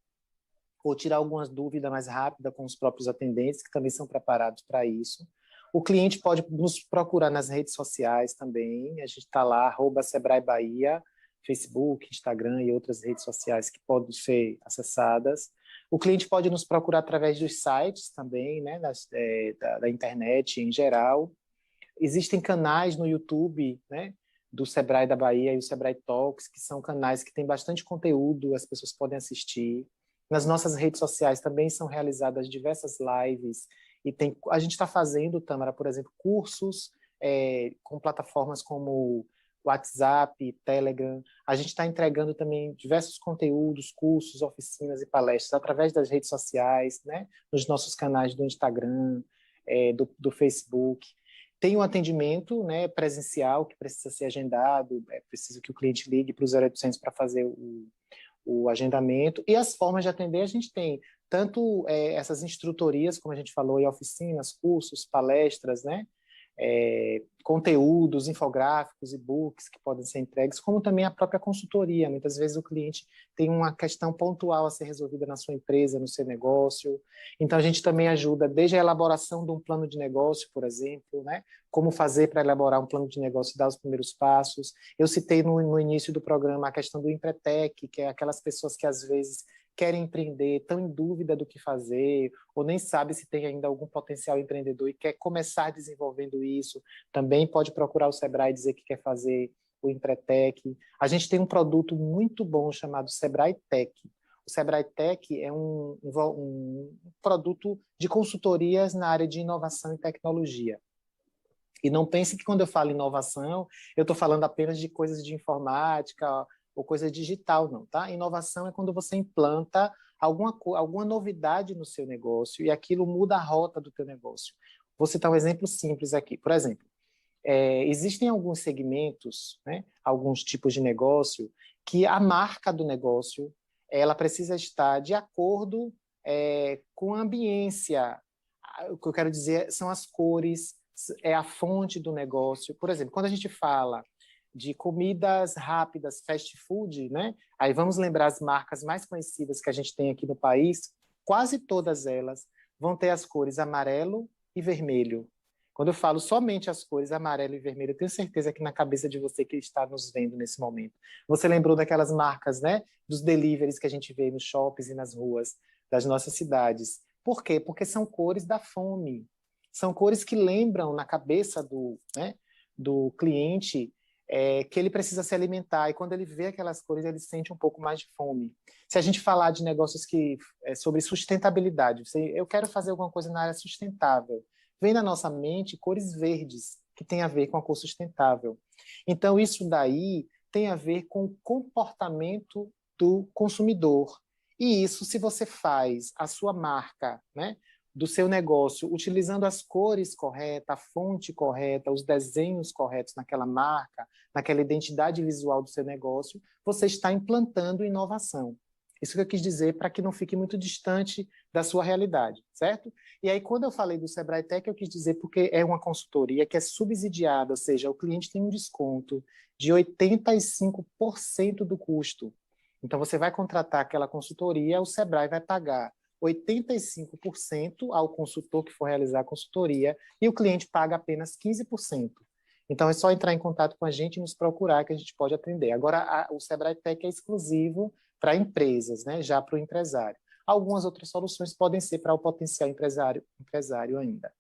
Ou tirar algumas dúvidas mais rápidas com os próprios atendentes, que também são preparados para isso. O cliente pode nos procurar nas redes sociais também, a gente está lá, @Sebrae Bahia, Facebook, Instagram e outras redes sociais que podem ser acessadas. O cliente pode nos procurar através dos sites também, né, da internet em geral. Existem canais no YouTube, né, do Sebrae da Bahia e o Sebrae Talks, que são canais que têm bastante conteúdo, as pessoas podem assistir. Nas nossas redes sociais também são realizadas diversas lives e a gente está fazendo, Tâmara, por exemplo, cursos com plataformas como WhatsApp, Telegram. A gente está entregando também diversos conteúdos, cursos, oficinas e palestras através das redes sociais, né? Nos nossos canais do Instagram, do Facebook. Tem um atendimento, né, presencial que precisa ser agendado, precisa que o cliente ligue para o 0800 para fazer o agendamento, e as formas de atender a gente tem, tanto essas instrutorias, como a gente falou, e oficinas, cursos, palestras, né? Conteúdos, infográficos, e-books que podem ser entregues, como também a própria consultoria. Muitas vezes o cliente tem uma questão pontual a ser resolvida na sua empresa, no seu negócio. Então, a gente também ajuda desde a elaboração de um plano de negócio, por exemplo, né? Como fazer para elaborar um plano de negócio e dar os primeiros passos. Eu citei no início do programa a questão do Empretec, que é aquelas pessoas que, às vezes, querem empreender, estão em dúvida do que fazer, ou nem sabe se tem ainda algum potencial empreendedor e quer começar desenvolvendo isso, também pode procurar o Sebrae e dizer que quer fazer o Empretec. A gente tem um produto muito bom chamado Sebrae Tech. O Sebrae Tech é um produto de consultorias na área de inovação e tecnologia. E não pense que quando eu falo inovação, eu estou falando apenas de coisas de informática ou coisa digital, não, tá? Inovação é quando você implanta alguma novidade no seu negócio e aquilo muda a rota do teu negócio. Vou citar um exemplo simples aqui. Por exemplo, existem alguns segmentos, né, alguns tipos de negócio, que a marca do negócio ela precisa estar de acordo com a ambiência. O que eu quero dizer são as cores, é a fonte do negócio. Por exemplo, quando a gente fala de comidas rápidas, fast food, né? Aí vamos lembrar as marcas mais conhecidas que a gente tem aqui no país, quase todas elas vão ter as cores amarelo e vermelho. Quando eu falo somente as cores amarelo e vermelho, eu tenho certeza que na cabeça de você que está nos vendo nesse momento, você lembrou daquelas marcas, né? Dos deliveries que a gente vê nos shoppings e nas ruas das nossas cidades. Por quê? Porque são cores da fome. São cores que lembram na cabeça do cliente que ele precisa se alimentar, e quando ele vê aquelas cores, ele sente um pouco mais de fome. Se a gente falar de negócios sobre sustentabilidade, eu quero fazer alguma coisa na área sustentável, vem na nossa mente cores verdes, que tem a ver com a cor sustentável. Então, isso daí tem a ver com o comportamento do consumidor. E isso, se você faz a sua marca, né, do seu negócio, utilizando as cores corretas, a fonte correta, os desenhos corretos naquela marca, naquela identidade visual do seu negócio, você está implantando inovação. Isso que eu quis dizer para que não fique muito distante da sua realidade, certo? E aí, quando eu falei do Sebrae Tech, eu quis dizer porque é uma consultoria que é subsidiada, ou seja, o cliente tem um desconto de 85% do custo. Então, você vai contratar aquela consultoria, o Sebrae vai pagar 85% ao consultor que for realizar a consultoria e o cliente paga apenas 15%. Então, é só entrar em contato com a gente e nos procurar que a gente pode atender. Agora, o Sebrae Tech é exclusivo para empresas, né? Já para o empresário. Algumas outras soluções podem ser para o potencial empresário ainda.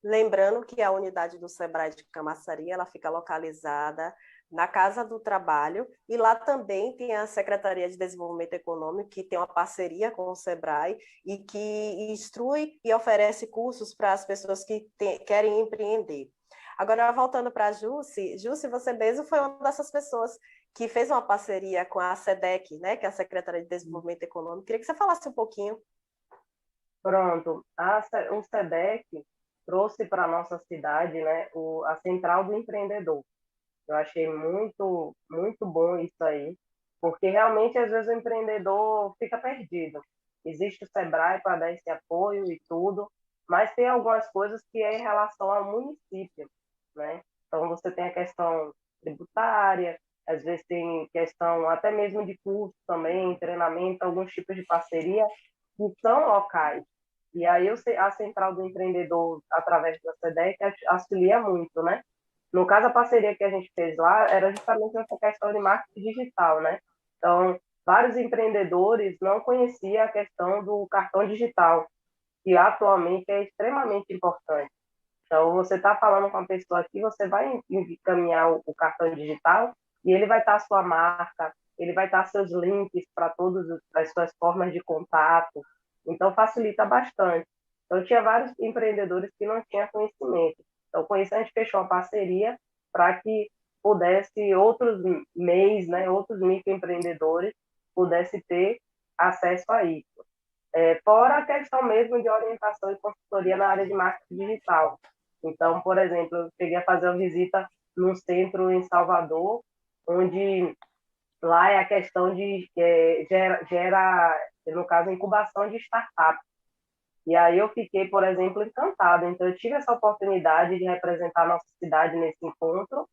Lembrando que a unidade do Sebrae de Camaçari, ela fica localizada na Casa do Trabalho, e lá também tem a Secretaria de Desenvolvimento Econômico, que tem uma parceria com o Sebrae e que instrui e oferece cursos para as pessoas que querem empreender. Agora, voltando para a Jusce, você mesmo foi uma dessas pessoas que fez uma parceria com a SEDEC, né, que é a Secretaria de Desenvolvimento Econômico. Queria que você falasse um pouquinho. Pronto, o SEDEC trouxe para a nossa cidade, né, a Central do Empreendedor. Eu achei muito, muito bom isso aí, porque realmente às vezes o empreendedor fica perdido. Existe o Sebrae para dar esse apoio e tudo, mas tem algumas coisas que é em relação ao município, né? Então você tem a questão tributária, às vezes tem questão até mesmo de curso também, treinamento, alguns tipos de parceria que são locais. E aí a Central do Empreendedor, através da SEDEC, auxilia muito, né? No caso, a parceria que a gente fez lá era justamente essa questão de marketing digital, né? Então, vários empreendedores não conheciam a questão do cartão digital, que atualmente é extremamente importante. Então, você está falando com uma pessoa aqui, você vai encaminhar o cartão digital e ele vai estar a sua marca, ele vai estar seus links para todas as suas formas de contato. Então, facilita bastante. Então, tinha vários empreendedores que não tinham conhecimento. Então, com isso, a gente fechou uma parceria para que pudesse outros MEIs, né, outros microempreendedores, pudessem ter acesso a isso. Fora a questão mesmo de orientação e consultoria na área de marketing digital. Então, por exemplo, eu cheguei a fazer uma visita num centro em Salvador, onde lá é a questão de gera, no caso, incubação de startup. E aí eu fiquei, por exemplo, encantada. Então, eu tive essa oportunidade de representar a nossa cidade nesse encontro,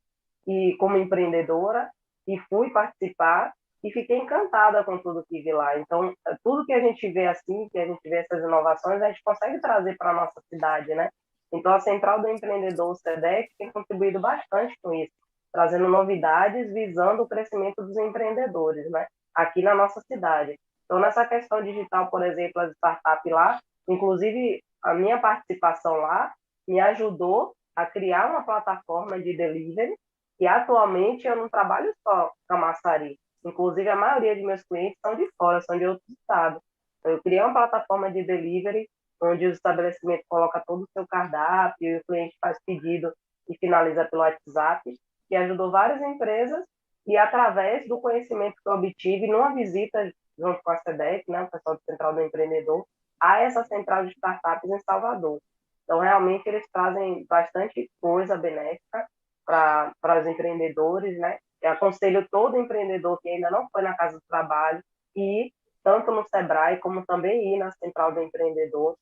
e como empreendedora, e fui participar, e fiquei encantada com tudo que vi lá. Então, tudo que a gente vê assim, que a gente vê essas inovações, a gente consegue trazer para a nossa cidade, né? Então, a Central do Empreendedor, o SEDEC, tem contribuído bastante com isso, trazendo novidades, visando o crescimento dos empreendedores, né? Aqui na nossa cidade. Então, nessa questão digital, por exemplo, as startups lá, inclusive, a minha participação lá me ajudou a criar uma plataforma de delivery, que atualmente eu não trabalho só com a Camaçari. Inclusive, a maioria de meus clientes são de fora, são de outros estados. Eu criei uma plataforma de delivery, onde o estabelecimento coloca todo o seu cardápio, e o cliente faz pedido e finaliza pelo WhatsApp, que ajudou várias empresas, e através do conhecimento que eu obtive numa visita junto com a SEDEC, né, o pessoal do Central do Empreendedor, a essa central de startups em Salvador. Então, realmente, eles trazem bastante coisa benéfica para os empreendedores, né? Eu aconselho todo empreendedor que ainda não foi na Casa do Trabalho ir tanto no Sebrae como também ir na Central do Empreendedor.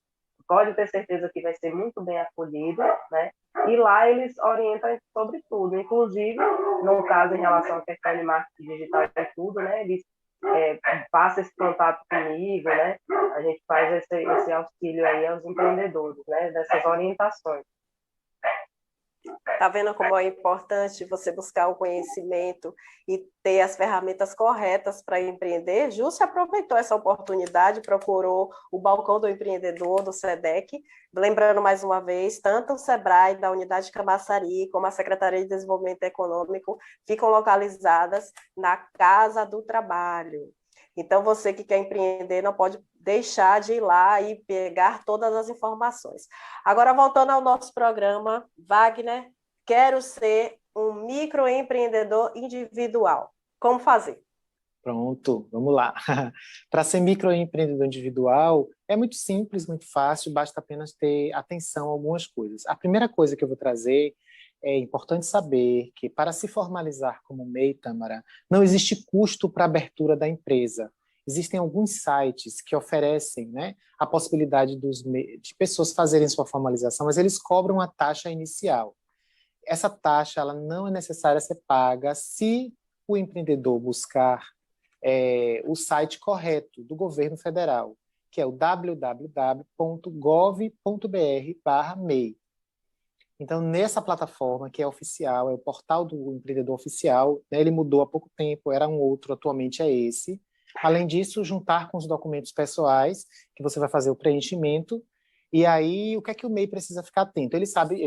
Pode ter certeza que vai ser muito bem acolhido, né? E lá eles orientam sobre tudo, inclusive, no caso, em relação à questão de marketing digital e tudo, né? Eles passam esse contato comigo, né? A gente faz esse auxílio aí aos empreendedores, né? Dessas orientações. Tá vendo como é importante você buscar o conhecimento e ter as ferramentas corretas para empreender? Ju se aproveitou essa oportunidade, procurou o balcão do empreendedor do SEDEC, lembrando mais uma vez, tanto o Sebrae da unidade de Camaçari como a Secretaria de Desenvolvimento Econômico ficam localizadas na Casa do Trabalho. Então, você que quer empreender não pode deixar de ir lá e pegar todas as informações. Agora, voltando ao nosso programa, Wagner, quero ser um microempreendedor individual. Como fazer? Pronto, vamos lá. Para ser microempreendedor individual, é muito simples, muito fácil, basta apenas ter atenção a algumas coisas. A primeira coisa que eu vou trazer é importante saber que, para se formalizar como MEI, Tâmara, não existe custo para a abertura da empresa. Existem alguns sites que oferecem, né, a possibilidade de pessoas fazerem sua formalização, mas eles cobram a taxa inicial. Essa taxa ela não é necessária ser paga se o empreendedor buscar o site correto do governo federal, que é o www.gov.br/MEI. Então, nessa plataforma, que é oficial, é o portal do empreendedor oficial, né, ele mudou há pouco tempo, era um outro, atualmente é esse. Além disso, juntar com os documentos pessoais, que você vai fazer o preenchimento, e aí o que é que o MEI precisa ficar atento? Ele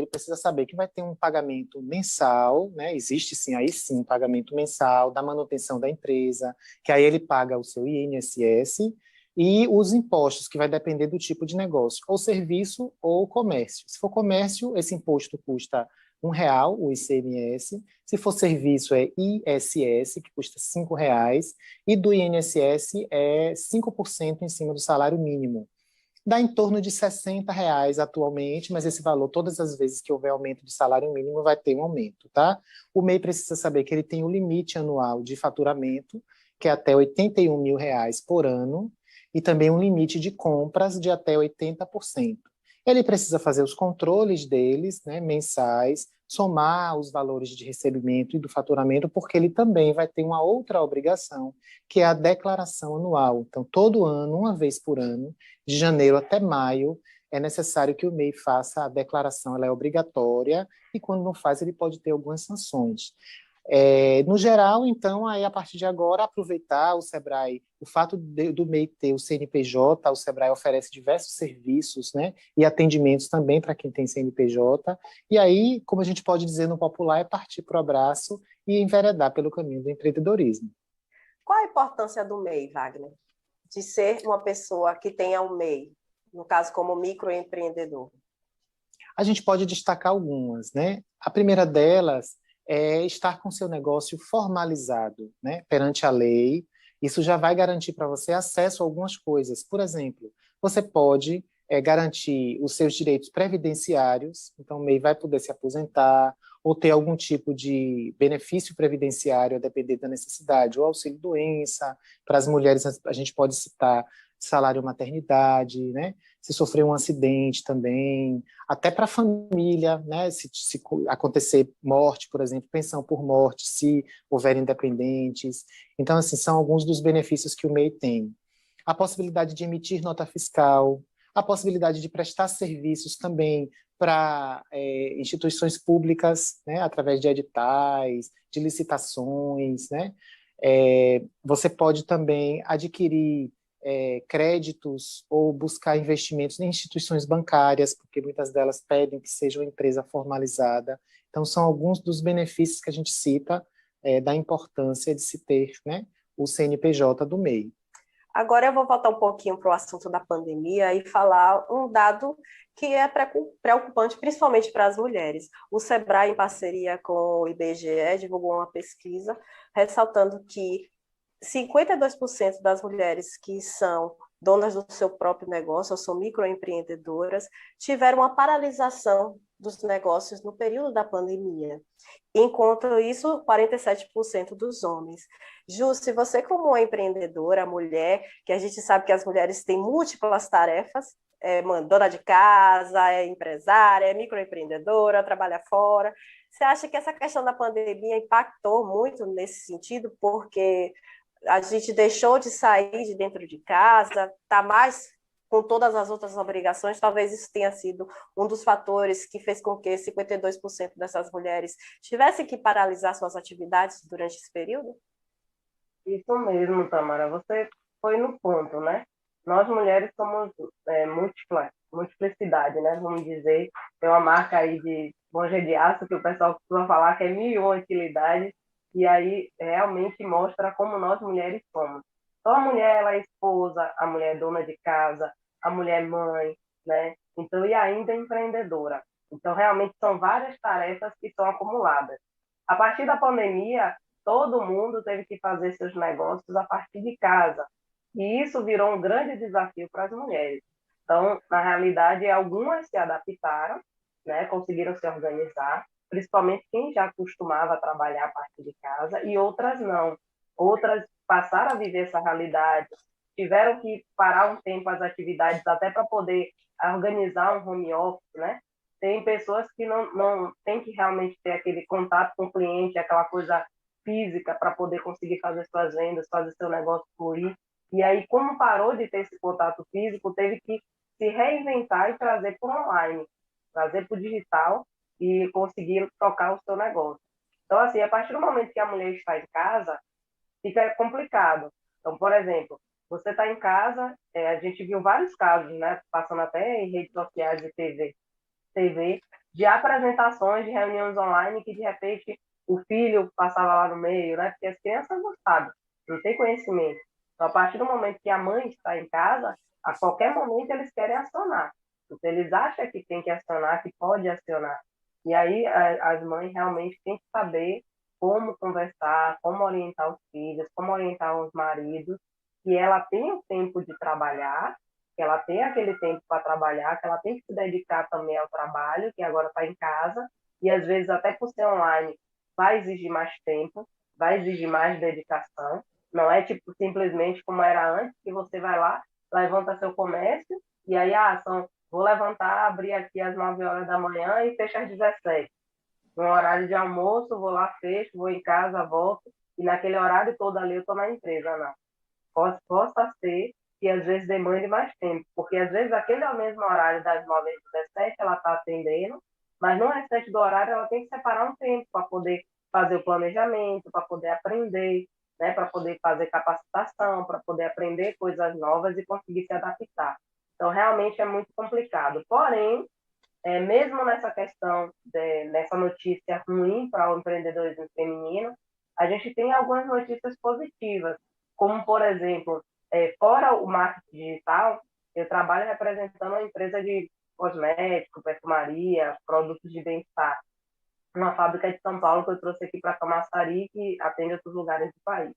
precisa saber que vai ter um pagamento mensal, né? Existe sim, aí sim, pagamento mensal da manutenção da empresa, que aí ele paga o seu INSS, e os impostos, que vai depender do tipo de negócio, ou serviço ou comércio. Se for comércio, esse imposto custa R$1, o ICMS. Se for serviço, é ISS, que custa R$5, e do INSS é 5% em cima do salário mínimo. dá em torno de R$ 60 atualmente, mas esse valor, todas as vezes que houver aumento de salário mínimo, vai ter um aumento, tá? O MEI precisa saber que ele tem um limite anual de faturamento, que é até R$ 81.000 por ano, e também um limite de compras de até 80%. Ele precisa fazer os controles deles, né, mensais, somar os valores de recebimento e do faturamento, porque ele também vai ter uma outra obrigação, que é a declaração anual. Então, todo ano, uma vez por ano, de janeiro até maio, é necessário que o MEI faça a declaração, ela é obrigatória, e quando não faz, ele pode ter algumas sanções. No geral, então, aí, a partir de agora, aproveitar o Sebrae, o fato do MEI ter o CNPJ, o Sebrae oferece diversos serviços, né, e atendimentos também para quem tem CNPJ, e aí, como a gente pode dizer no popular, é partir para o abraço e enveredar pelo caminho do empreendedorismo. Qual a importância do MEI, Wagner? De ser uma pessoa que tenha um MEI, no caso, como microempreendedor? A gente pode destacar algumas, né? A primeira delas é estar com seu negócio formalizado, né, perante a lei. Isso já vai garantir para você acesso a algumas coisas. Por exemplo, você pode garantir os seus direitos previdenciários, então o MEI vai poder se aposentar ou ter algum tipo de benefício previdenciário a depender da necessidade, ou auxílio-doença. Para as mulheres, a gente pode citar salário maternidade, né? Se sofrer um acidente também, até para a família, né? Se acontecer morte, por exemplo, pensão por morte, se houver independentes. Então, assim, são alguns dos benefícios que o MEI tem. A possibilidade de emitir nota fiscal, a possibilidade de prestar serviços também para instituições públicas, né? Através de editais, de licitações, né? Você pode também adquirir créditos ou buscar investimentos em instituições bancárias, porque muitas delas pedem que seja uma empresa formalizada. Então, são alguns dos benefícios que a gente cita da importância de se ter, né, o CNPJ do MEI. Agora eu vou voltar um pouquinho para o assunto da pandemia e falar um dado que é preocupante, principalmente para as mulheres. O Sebrae, em parceria com o IBGE, divulgou uma pesquisa ressaltando que 52% das mulheres que são donas do seu próprio negócio, ou são microempreendedoras, tiveram uma paralisação dos negócios no período da pandemia. Enquanto isso, 47% dos homens. Ju, se você como uma empreendedora, mulher, que a gente sabe que as mulheres têm múltiplas tarefas, dona de casa, é empresária, é microempreendedora, trabalha fora, você acha que essa questão da pandemia impactou muito nesse sentido, porque a gente deixou de sair de dentro de casa, está mais com todas as outras obrigações, talvez isso tenha sido um dos fatores que fez com que 52% dessas mulheres tivessem que paralisar suas atividades durante esse período? Isso mesmo, Tamara, você foi no ponto, né? Nós mulheres somos multiplicidade, né? Vamos dizer, tem uma marca aí de esponja de aço que o pessoal costuma falar que é 1.001 utilidades, e aí realmente mostra como nós mulheres somos. Então a mulher, ela é esposa, a mulher é dona de casa, a mulher é mãe, né? Então, e ainda é empreendedora. Então, realmente são várias tarefas que são acumuladas. A partir da pandemia, todo mundo teve que fazer seus negócios a partir de casa. E isso virou um grande desafio para as mulheres. Então, na realidade, algumas se adaptaram, né, conseguiram se organizar, principalmente quem já costumava trabalhar a partir de casa, e outras não. Outras passaram a viver essa realidade, tiveram que parar um tempo as atividades até para poder organizar um home office, né? Tem pessoas que não têm que realmente ter aquele contato com o cliente, aquela coisa física para poder conseguir fazer suas vendas, fazer seu negócio fluir. E aí, como parou de ter esse contato físico, teve que se reinventar e trazer para o online, trazer para o digital e conseguir tocar o seu negócio. Então, assim, a partir do momento que a mulher está em casa, fica complicado. Então, por exemplo, você está em casa, a gente viu vários casos, né, passando até em redes sociais e TV, de apresentações de reuniões online que, de repente, o filho passava lá no meio, né, porque as crianças não sabem, não têm conhecimento. Então, a partir do momento que a mãe está em casa, a qualquer momento eles querem acionar. Então, eles acham que tem que acionar, que pode acionar. E aí as mães realmente têm que saber como conversar, como orientar os filhos, como orientar os maridos, que ela tem o tempo de trabalhar, que ela tem aquele tempo para trabalhar, que ela tem que se dedicar também ao trabalho, que agora está em casa, e às vezes até por ser online vai exigir mais tempo, vai exigir mais dedicação. Não é tipo simplesmente como era antes, que você vai lá, levanta seu comércio, e aí vou levantar, abrir aqui às 9 horas da manhã e fecha às 17. No horário de almoço, vou lá, fecho, vou em casa, volto, e naquele horário todo ali eu estou na empresa, não. Possa ser que às vezes demande mais tempo, porque às vezes aquele é o mesmo horário das 9 às 17, ela está atendendo, mas no restante do horário ela tem que separar um tempo para poder fazer o planejamento, para poder aprender, né, para poder fazer capacitação, para poder aprender coisas novas e conseguir se adaptar. Então, realmente é muito complicado. Porém, mesmo nessa questão, nessa notícia ruim para o empreendedorismo feminino, a gente tem algumas notícias positivas, como, por exemplo, fora o marketing digital, eu trabalho representando uma empresa de cosmético, perfumaria, produtos de bem-estar, uma fábrica de São Paulo que eu trouxe aqui para Camaçari, que atende outros lugares do país.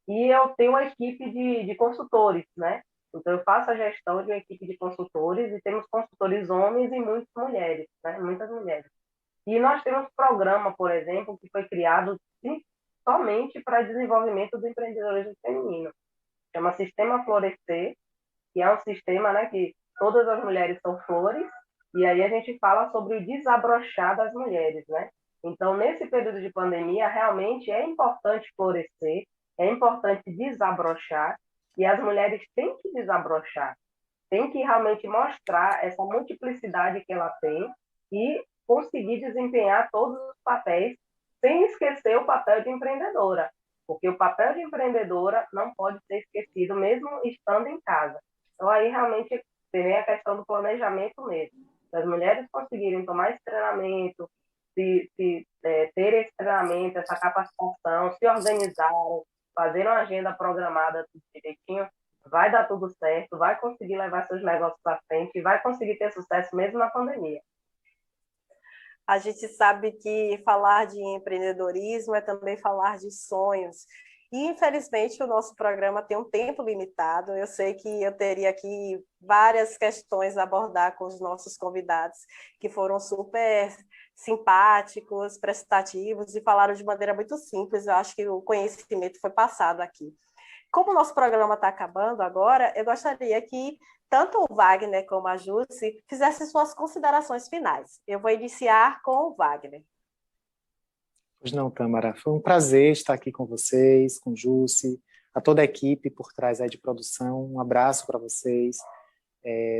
E eu tenho uma equipe de consultores, né? Então, eu faço a gestão de uma equipe de consultores e temos consultores homens e muitas mulheres, né? Muitas mulheres. E nós temos um programa, por exemplo, que foi criado somente para desenvolvimento do empreendedorismo feminino. Chama Sistema Florescer, que é um sistema, né, que todas as mulheres são flores, e aí a gente fala sobre o desabrochar das mulheres, né? Então, nesse período de pandemia, realmente é importante florescer, é importante desabrochar, e as mulheres têm que desabrochar, têm que realmente mostrar essa multiplicidade que ela tem e conseguir desempenhar todos os papéis, sem esquecer o papel de empreendedora, porque o papel de empreendedora não pode ser esquecido, mesmo estando em casa. Então, aí realmente tem a questão do planejamento mesmo. Se as mulheres conseguirem tomar esse treinamento, ter esse treinamento, essa capacitação, se organizarem, fazer uma agenda programada tudo direitinho, vai dar tudo certo, vai conseguir levar seus negócios à frente e vai conseguir ter sucesso mesmo na pandemia. A gente sabe que falar de empreendedorismo é também falar de sonhos. E, infelizmente, o nosso programa tem um tempo limitado. Eu sei que eu teria aqui várias questões a abordar com os nossos convidados, que foram super simpáticos, prestativos e falaram de maneira muito simples. Eu acho que o conhecimento foi passado aqui. Como o nosso programa está acabando agora, eu gostaria que tanto o Wagner como a Jussi fizessem suas considerações finais. Eu vou iniciar com o Wagner. Pois não, Tâmara, foi um prazer estar aqui com vocês, com Jussi, a toda a equipe por trás aí de produção. Um abraço para vocês.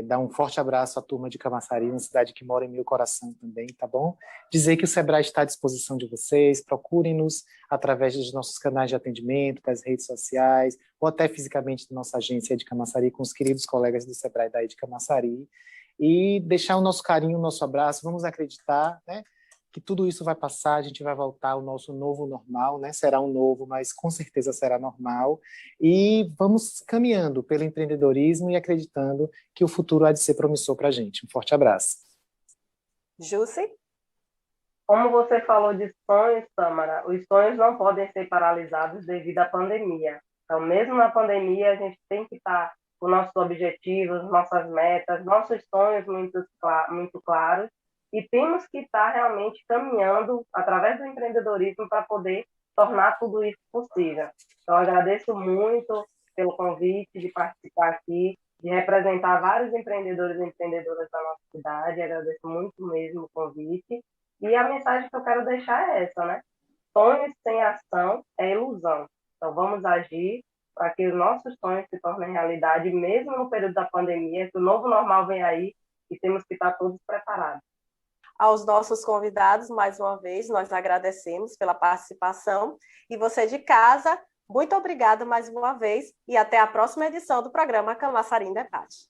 Dar um forte abraço à turma de Camaçari, uma cidade que mora em meu coração também, tá bom? Dizer que o Sebrae está à disposição de vocês, procurem-nos através dos nossos canais de atendimento, das redes sociais, ou até fisicamente da nossa agência de Camaçari, com os queridos colegas do Sebrae daí de Camaçari, e deixar o nosso carinho, o nosso abraço, vamos acreditar, né, que tudo isso vai passar, a gente vai voltar ao nosso novo normal, né? Será um novo, mas com certeza será normal, e vamos caminhando pelo empreendedorismo e acreditando que o futuro há de ser promissor para a gente. Um forte abraço. Jussi? Como você falou de sonhos, Tâmara, os sonhos não podem ser paralisados devido à pandemia. Então, mesmo na pandemia, a gente tem que estar com nossos objetivos, nossas metas, nossos sonhos muito claros, e temos que estar realmente caminhando através do empreendedorismo para poder tornar tudo isso possível. Então, agradeço muito pelo convite de participar aqui, de representar vários empreendedores e empreendedoras da nossa cidade. Agradeço muito mesmo o convite. E a mensagem que eu quero deixar é essa, né? Sonhos sem ação é ilusão. Então, vamos agir para que os nossos sonhos se tornem realidade, mesmo no período da pandemia, que o novo normal vem aí e temos que estar todos preparados. Aos nossos convidados, mais uma vez, nós agradecemos pela participação. E você de casa, muito obrigada mais uma vez e até a próxima edição do programa Camaçari em Debate.